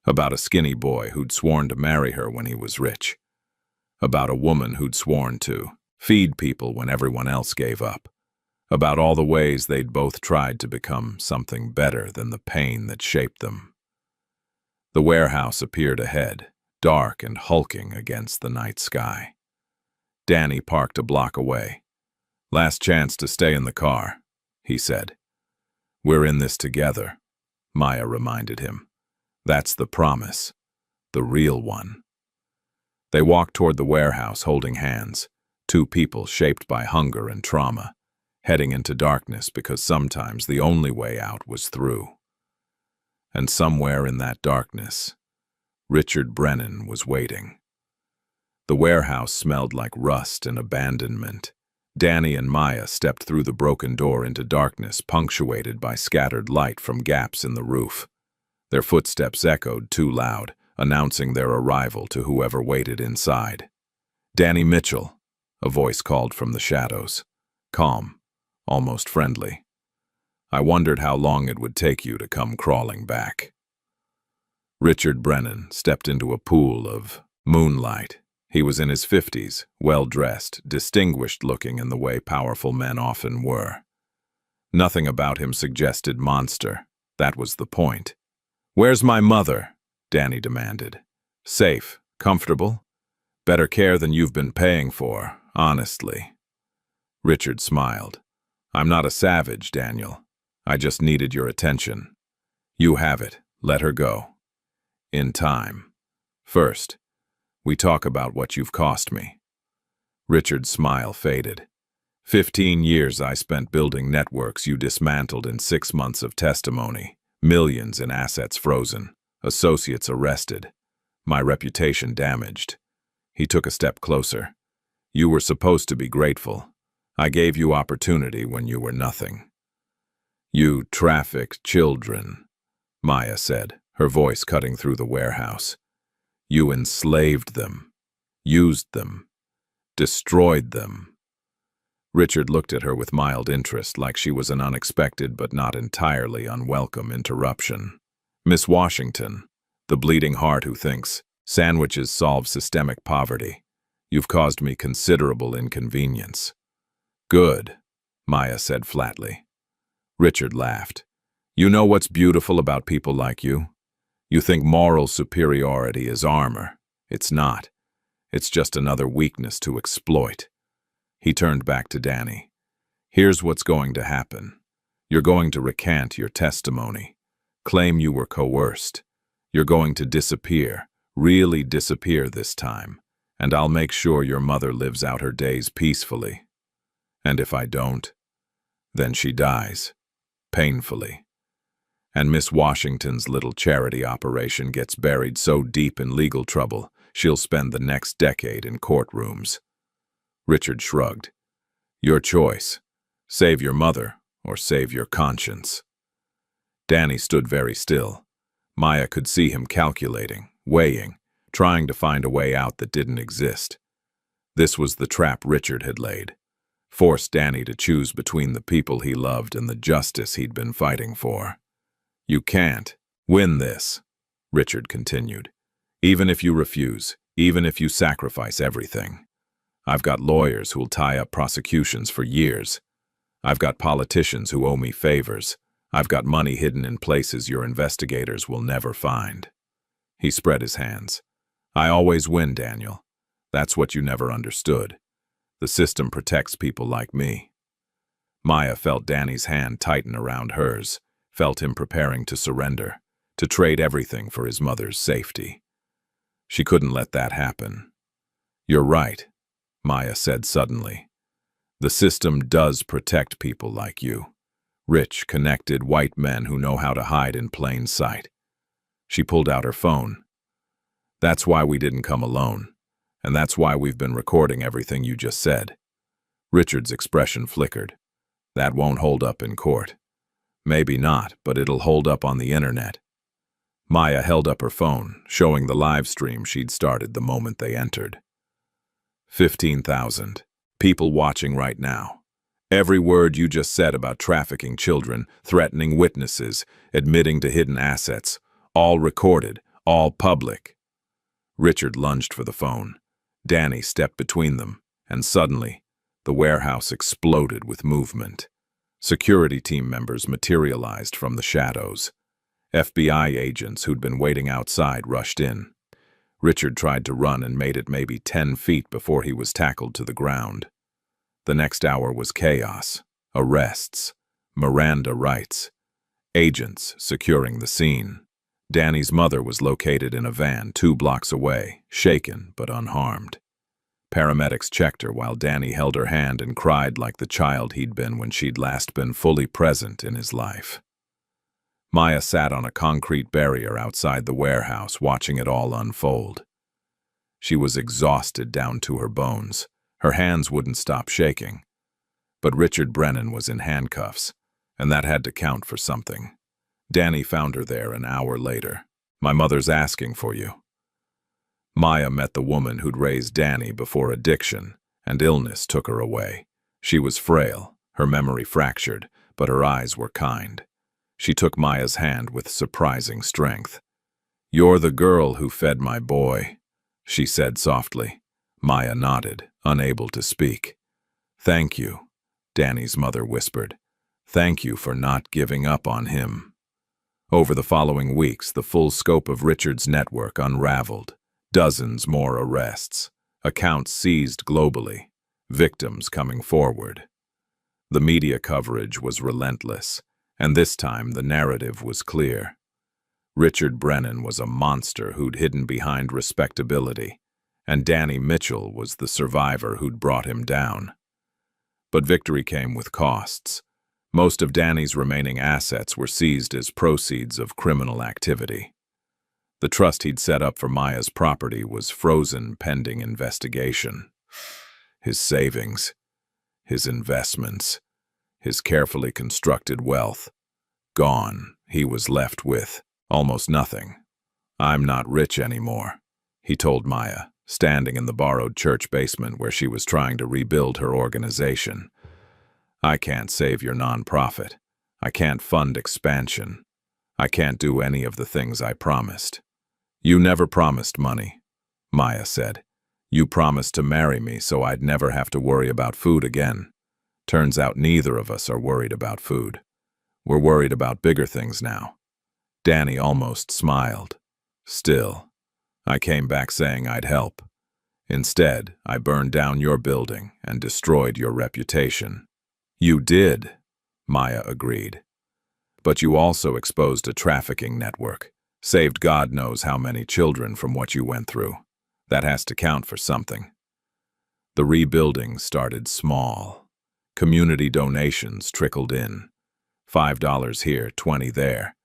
About a skinny boy who'd sworn to marry her when he was rich. About a woman who'd sworn to feed people when everyone else gave up. About all the ways they'd both tried to become something better than the pain that shaped them. The warehouse appeared ahead, dark and hulking against the night sky. Danny parked a block away. Last chance to stay in the car, he said. We're in this together, Maya reminded him. That's the promise, the real one. They walked toward the warehouse holding hands, two people shaped by hunger and trauma, heading into darkness because sometimes the only way out was through. And somewhere in that darkness, Richard Brennan was waiting. The warehouse smelled like rust and abandonment. Danny and Maya stepped through the broken door into darkness punctuated by scattered light from gaps in the roof. Their footsteps echoed too loud, announcing their arrival to whoever waited inside. Danny Mitchell, a voice called from the shadows. Calm, almost friendly. I wondered how long it would take you to come crawling back. Richard Brennan stepped into a pool of moonlight. He was in his 50s, well-dressed, distinguished-looking in the way powerful men often were. Nothing about him suggested monster. That was the point. Where's my mother? Danny demanded. Safe, comfortable? Better care than you've been paying for, honestly. Richard smiled. I'm not a savage, Daniel. I just needed your attention. You have it. Let her go. In time. First, we talk about what you've cost me. Richard's smile faded. 15 years I spent building networks you dismantled in 6 months of testimony. Millions in assets frozen. Associates arrested. My reputation damaged. He took a step closer. You were supposed to be grateful. I gave you opportunity when you were nothing. You trafficked children, Maya said, her voice cutting through the warehouse. You enslaved them, used them, destroyed them. Richard looked at her with mild interest, like she was an unexpected but not entirely unwelcome interruption. Miss Washington, the bleeding heart who thinks sandwiches solve systemic poverty. You've caused me considerable inconvenience. Good, Maya said flatly. Richard laughed. You know what's beautiful about people like you? You think moral superiority is armor. It's not. It's just another weakness to exploit. He turned back to Danny. Here's what's going to happen. You're going to recant your testimony. Claim you were coerced. You're going to disappear, Really disappear this time, and I'll make sure your mother lives out her days peacefully. And if I don't, then she dies, painfully. And Miss Washington's little charity operation gets buried so deep in legal trouble, she'll spend the next decade in courtrooms. Richard shrugged. Your choice. Save your mother, or save your conscience. Danny stood very still. Maya could see him calculating, weighing, trying to find a way out that didn't exist. This was the trap Richard had laid. Forced Danny to choose between the people he loved and the justice he'd been fighting for. You can't win this, Richard continued. Even if you refuse, even if you sacrifice everything. I've got lawyers who'll tie up prosecutions for years. I've got politicians who owe me favors. I've got money hidden in places your investigators will never find. He spread his hands. I always win, Daniel. That's what you never understood. The system protects people like me. Maya felt Danny's hand tighten around hers, felt him preparing to surrender, to trade everything for his mother's safety. She couldn't let that happen. You're right, Maya said suddenly. The system does protect people like you. Rich, connected white men who know how to hide in plain sight. She pulled out her phone. That's why we didn't come alone, and that's why we've been recording everything you just said. Richard's expression flickered. That won't hold up in court. Maybe not, but it'll hold up on the internet. Maya held up her phone, showing the live stream she'd started the moment they entered. 15,000 people watching right now. Every word you just said about trafficking children, threatening witnesses, admitting to hidden assets, all recorded, all public. Richard lunged for the phone. Danny stepped between them, and suddenly, the warehouse exploded with movement. Security team members materialized from the shadows. FBI agents who'd been waiting outside rushed in. Richard tried to run and made it maybe 10 feet before he was tackled to the ground. The next hour was chaos, arrests, Miranda rights, agents securing the scene. Danny's mother was located in a van 2 blocks away, shaken but unharmed. Paramedics checked her while Danny held her hand and cried like the child he'd been when she'd last been fully present in his life. Maya sat on a concrete barrier outside the warehouse, watching it all unfold. She was exhausted down to her bones. Her hands wouldn't stop shaking. But Richard Brennan was in handcuffs, and that had to count for something. Danny found her there an hour later. My mother's asking for you. Maya met the woman who'd raised Danny before addiction, and illness took her away. She was frail, her memory fractured, but her eyes were kind. She took Maya's hand with surprising strength. You're the girl who fed my boy, she said softly. Maya nodded, unable to speak. Thank you, Danny's mother whispered. Thank you for not giving up on him. Over the following weeks, the full scope of Richard's network unraveled. Dozens more arrests, accounts seized globally, victims coming forward. The media coverage was relentless, and this time the narrative was clear. Richard Brennan was a monster who'd hidden behind respectability, and Danny Mitchell was the survivor who'd brought him down. But victory came with costs. Most of Danny's remaining assets were seized as proceeds of criminal activity. The trust he'd set up for Maya's property was frozen pending investigation. His savings, his investments, his carefully constructed wealth, gone. He was left with almost nothing. I'm not rich anymore, he told Maya, standing in the borrowed church basement where she was trying to rebuild her organization. I can't save your nonprofit. I can't fund expansion. I can't do any of the things I promised. You never promised money, Maya said. You promised to marry me so I'd never have to worry about food again. Turns out neither of us are worried about food. We're worried about bigger things now. Danny almost smiled. Still, I came back saying I'd help. Instead, I burned down your building and destroyed your reputation. You did, Maya agreed. But you also exposed a trafficking network, Saved God knows how many children from what you went through. That has to count for something. The rebuilding started small. Community donations trickled in. $5 here, 20 there.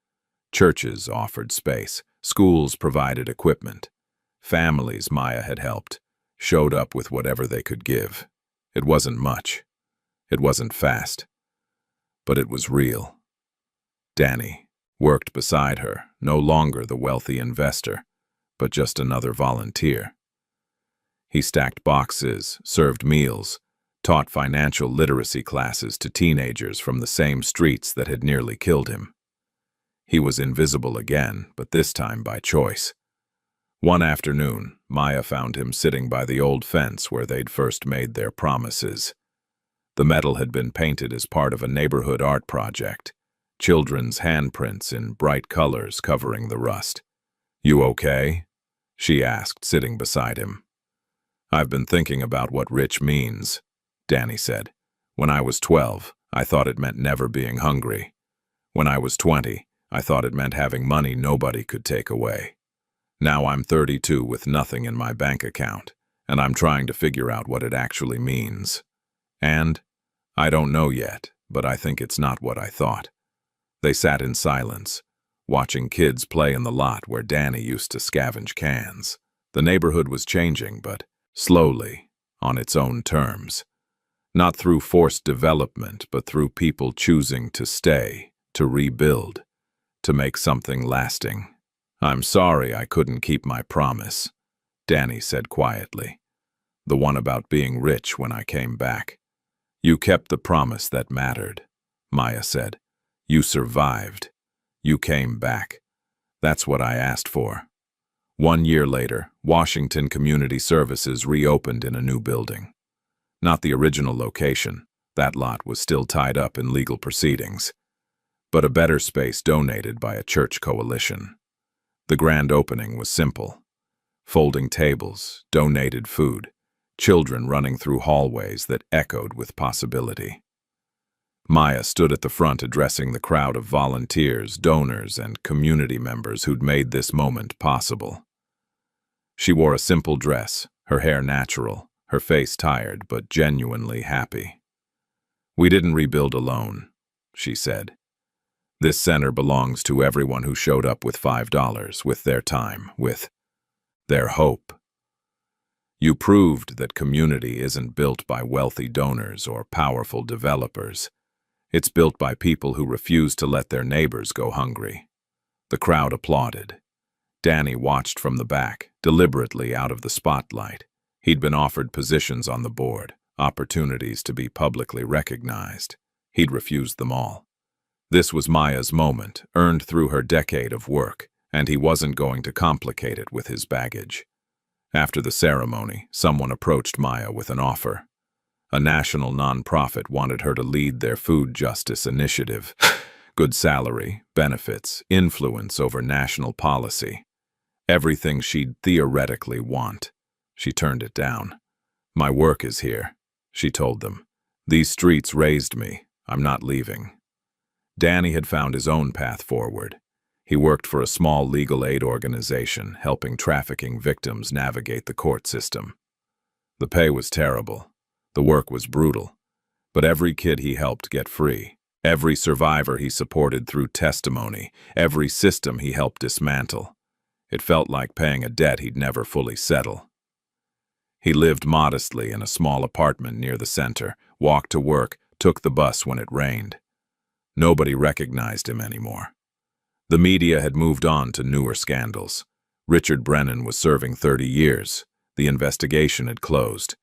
Churches offered space. Schools provided equipment. Families Maya had helped showed up with whatever they could give. It wasn't much. It wasn't fast. But it was real. Danny worked beside her, no longer the wealthy investor, but just another volunteer. He stacked boxes, served meals, taught financial literacy classes to teenagers from the same streets that had nearly killed him. He was invisible again, but this time by choice. One afternoon, Maya found him sitting by the old fence where they'd first made their promises. The metal had been painted as part of a neighborhood art project, children's handprints in bright colors covering the rust. "You okay?" she asked, sitting beside him. "I've been thinking about what rich means," Danny said. "When I was 12, I thought it meant never being hungry. When I was 20, I thought it meant having money nobody could take away. Now I'm 32 with nothing in my bank account, and I'm trying to figure out what it actually means. And I don't know yet, but I think it's not what I thought." They sat in silence, watching kids play in the lot where Danny used to scavenge cans. The neighborhood was changing, but slowly, on its own terms. Not through forced development, but through people choosing to stay, to rebuild, to make something lasting. "I'm sorry I couldn't keep my promise," Danny said quietly. "The one about being rich when I came back." "You kept the promise that mattered," Maya said. "You survived. You came back. That's what I asked for." 1 year later, Washington Community Services reopened in a new building. Not the original location, that lot was still tied up in legal proceedings, but a better space donated by a church coalition. The grand opening was simple. Folding tables, donated food, children running through hallways that echoed with possibility. Maya stood at the front addressing the crowd of volunteers, donors, and community members who'd made this moment possible. She wore a simple dress, her hair natural, her face tired but genuinely happy. "We didn't rebuild alone," she said. "This center belongs to everyone who showed up with $5, with their time, with their hope. You proved that community isn't built by wealthy donors or powerful developers. It's built by people who refuse to let their neighbors go hungry." The crowd applauded. Danny watched from the back, deliberately out of the spotlight. He'd been offered positions on the board, opportunities to be publicly recognized. He'd refused them all. This was Maya's moment, earned through her decade of work, and he wasn't going to complicate it with his baggage. After the ceremony, someone approached Maya with an offer. A national nonprofit wanted her to lead their food justice initiative. Good salary, benefits, influence over national policy. Everything she'd theoretically want. She turned it down. "My work is here," she told them. "These streets raised me. I'm not leaving." Danny had found his own path forward. He worked for a small legal aid organization, helping trafficking victims navigate the court system. The pay was terrible. The work was brutal. But every kid he helped get free, every survivor he supported through testimony, every system he helped dismantle. It felt like paying a debt he'd never fully settle. He lived modestly in a small apartment near the center, walked to work, took the bus when it rained. Nobody recognized him anymore. The media had moved on to newer scandals. Richard Brennan was serving 30 years. The investigation had closed.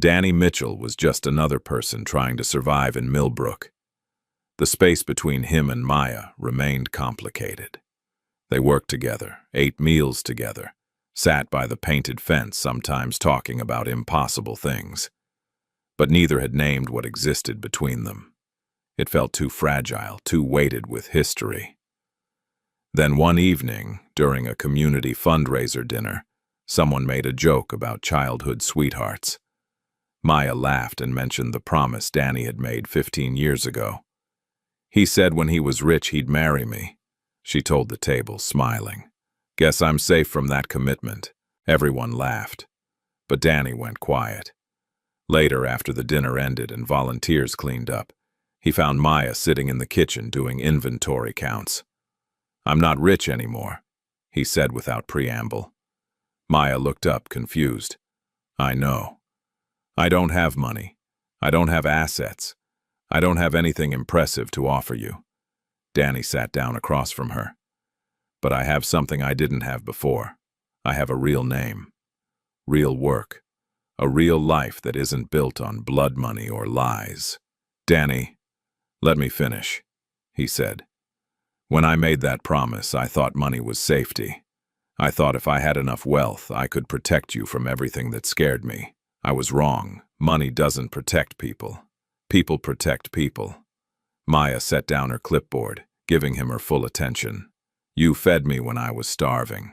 Danny Mitchell was just another person trying to survive in Millbrook. The space between him and Maya remained complicated. They worked together, ate meals together, sat by the painted fence, sometimes talking about impossible things. But neither had named what existed between them. It felt too fragile, too weighted with history. Then one evening, during a community fundraiser dinner, someone made a joke about childhood sweethearts. Maya laughed and mentioned the promise Danny had made 15 years ago. "He said when he was rich he'd marry me," she told the table, smiling. Guess I'm safe from that commitment. Everyone laughed. But Danny went quiet. Later, after the dinner ended and volunteers cleaned up, he found Maya sitting in the kitchen doing inventory counts. "I'm not rich anymore," he said without preamble. Maya looked up, confused. "I know. I don't have money. I don't have assets. I don't have anything impressive to offer you." Danny sat down across from her. "But I have something I didn't have before. I have a real name, real work, a real life that isn't built on blood money or lies." "Danny, let me finish," he said. "When I made that promise, I thought money was safety. I thought if I had enough wealth, I could protect you from everything that scared me. I was wrong. Money doesn't protect people. People protect people." Maya set down her clipboard, giving him her full attention. "You fed me when I was starving.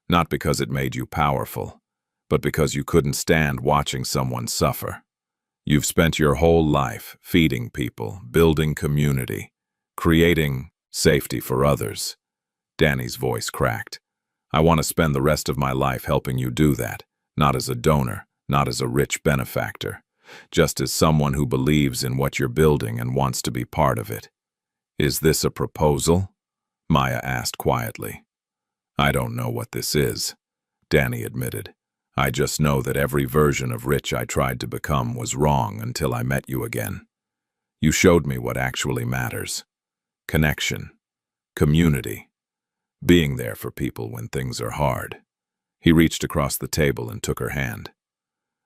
Not because it made you powerful, but because you couldn't stand watching someone suffer. You've spent your whole life feeding people, building community, creating safety for others." Danny's voice cracked. "I want to spend the rest of my life helping you do that, not as a donor, not as a rich benefactor, just as someone who believes in what you're building and wants to be part of it." "Is this a proposal?" Maya asked quietly. "I don't know what this is," Danny admitted. "I just know that every version of rich I tried to become was wrong until I met you again. You showed me what actually matters. Connection, community, being there for people when things are hard." He reached across the table and took her hand.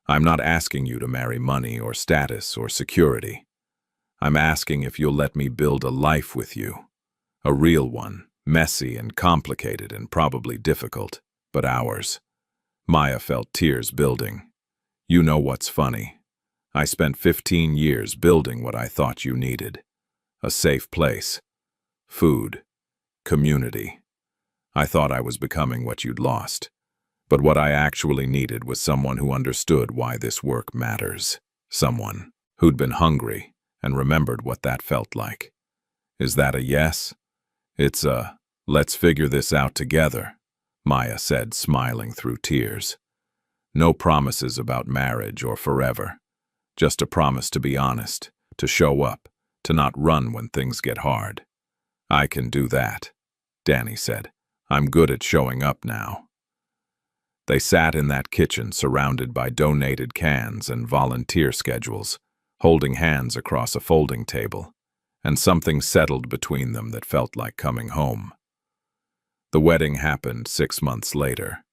"I'm not asking you to marry money or status or security. I'm asking if you'll let me build a life with you. A real one, messy and complicated and probably difficult, but ours." Maya felt tears building. "You know what's funny? I spent 15 years building what I thought you needed. A safe place, food, community. I thought I was becoming what you'd lost. But what I actually needed was someone who understood why this work matters. Someone who'd been hungry and remembered what that felt like. Is that a yes?" "It's a, let's figure this out together," Maya said, smiling through tears. "No promises about marriage or forever. Just a promise to be honest, to show up, to not run when things get hard." "I can do that," Danny said. "I'm good at showing up now." They sat in that kitchen surrounded by donated cans and volunteer schedules, holding hands across a folding table, and something settled between them that felt like coming home. The wedding happened 6 months later.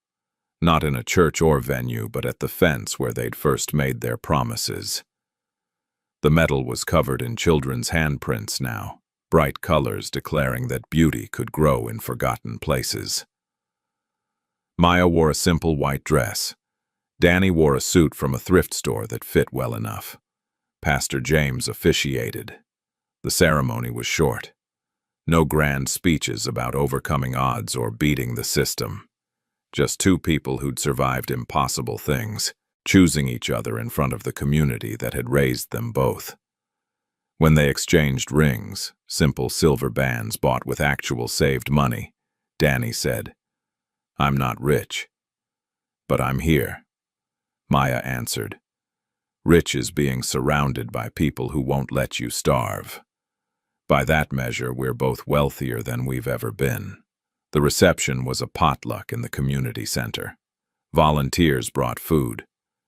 Not in a church or venue, but at the fence where they'd first made their promises. The metal was covered in children's handprints now, bright colors declaring that beauty could grow in forgotten places. Maya wore a simple white dress. Danny wore a suit from a thrift store that fit well enough. Pastor James officiated. The ceremony was short. No grand speeches about overcoming odds or beating the system. Just two people who'd survived impossible things, choosing each other in front of the community that had raised them both. When they exchanged rings, simple silver bands bought with actual saved money, Danny said, "I'm not rich, but I'm here." Maya answered, "Rich is being surrounded by people who won't let you starve." By that measure, we're both wealthier than we've ever been. The reception was a potluck in the community center. Volunteers brought food.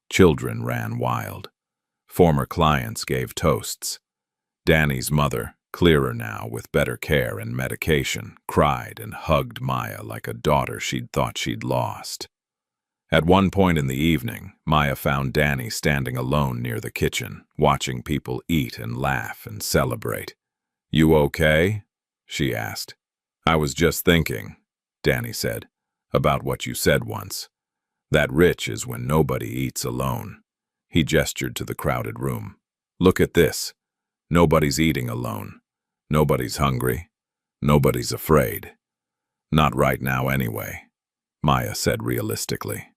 Children ran wild. Former clients gave toasts. Danny's mother, clearer now with better care and medication, cried and hugged Maya like a daughter she'd thought she'd lost. At one point in the evening, Maya found Danny standing alone near the kitchen, watching people eat and laugh and celebrate. "You okay?" she asked. "I was just thinking," Danny said, "about what you said once. That rich is when nobody eats alone." He gestured to the crowded room. "Look at this. Nobody's eating alone. Nobody's hungry. Nobody's afraid. Not right now anyway," Maya said realistically.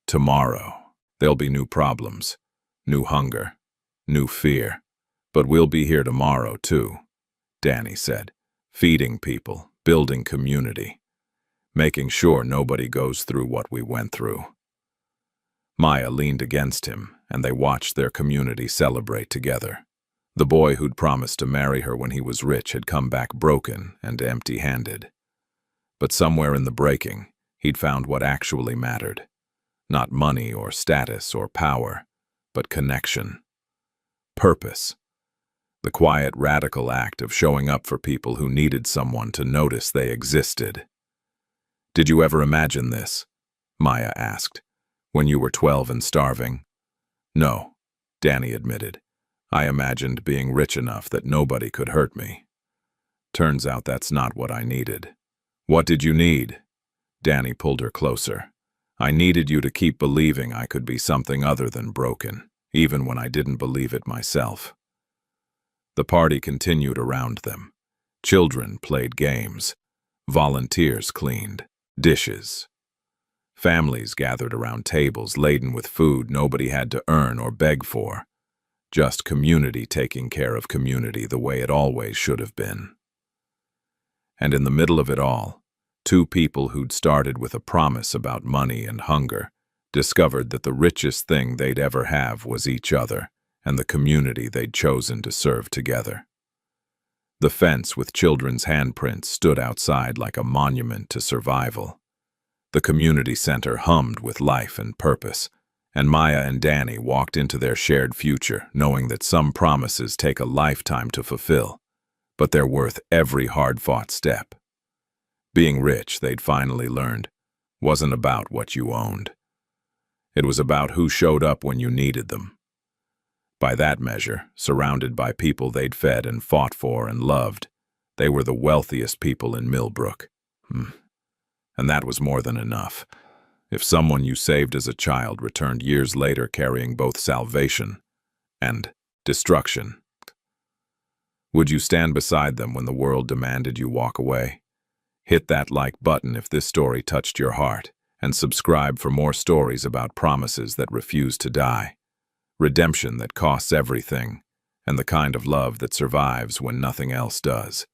"Tomorrow, there'll be new problems, new hunger, new fear. But we'll be here tomorrow too," Danny said, "feeding people, building community. making sure nobody goes through what we went through. Maya leaned against him, and they watched their community celebrate together. The boy who'd promised to marry her when he was rich had come back broken and empty-handed. But somewhere in the breaking, he'd found what actually mattered. Not money or status or power, but connection. Purpose. The quiet, radical act of showing up for people who needed someone to notice they existed. "Did you ever imagine this?" Maya asked. "When you were 12 and starving?" "No," Danny admitted. "I imagined being rich enough that nobody could hurt me. Turns out that's not what I needed." "What did you need?" Danny pulled her closer. "I needed you to keep believing I could be something other than broken, even when I didn't believe it myself." The party continued around them. Children played games. Volunteers cleaned dishes. Families gathered around tables laden with food nobody had to earn or beg for. Just community taking care of community the way it always should have been. And in the middle of it all, two people who'd started with a promise about money and hunger discovered that the richest thing they'd ever have was each other and the community they'd chosen to serve together. The fence with children's handprints stood outside like a monument to survival. The community center hummed with life and purpose, and Maya and Danny walked into their shared future knowing that some promises take a lifetime to fulfill, but they're worth every hard-fought step. Being rich, they'd finally learned, wasn't about what you owned. It was about who showed up when you needed them. By that measure, surrounded by people they'd fed and fought for and loved, they were the wealthiest people in Millbrook. And that was more than enough. If someone you saved as a child returned years later carrying both salvation and destruction, would you stand beside them when the world demanded you walk away? Hit that like button if this story touched your heart, and subscribe for more stories about promises that refuse to die, redemption that costs everything, and the kind of love that survives when nothing else does.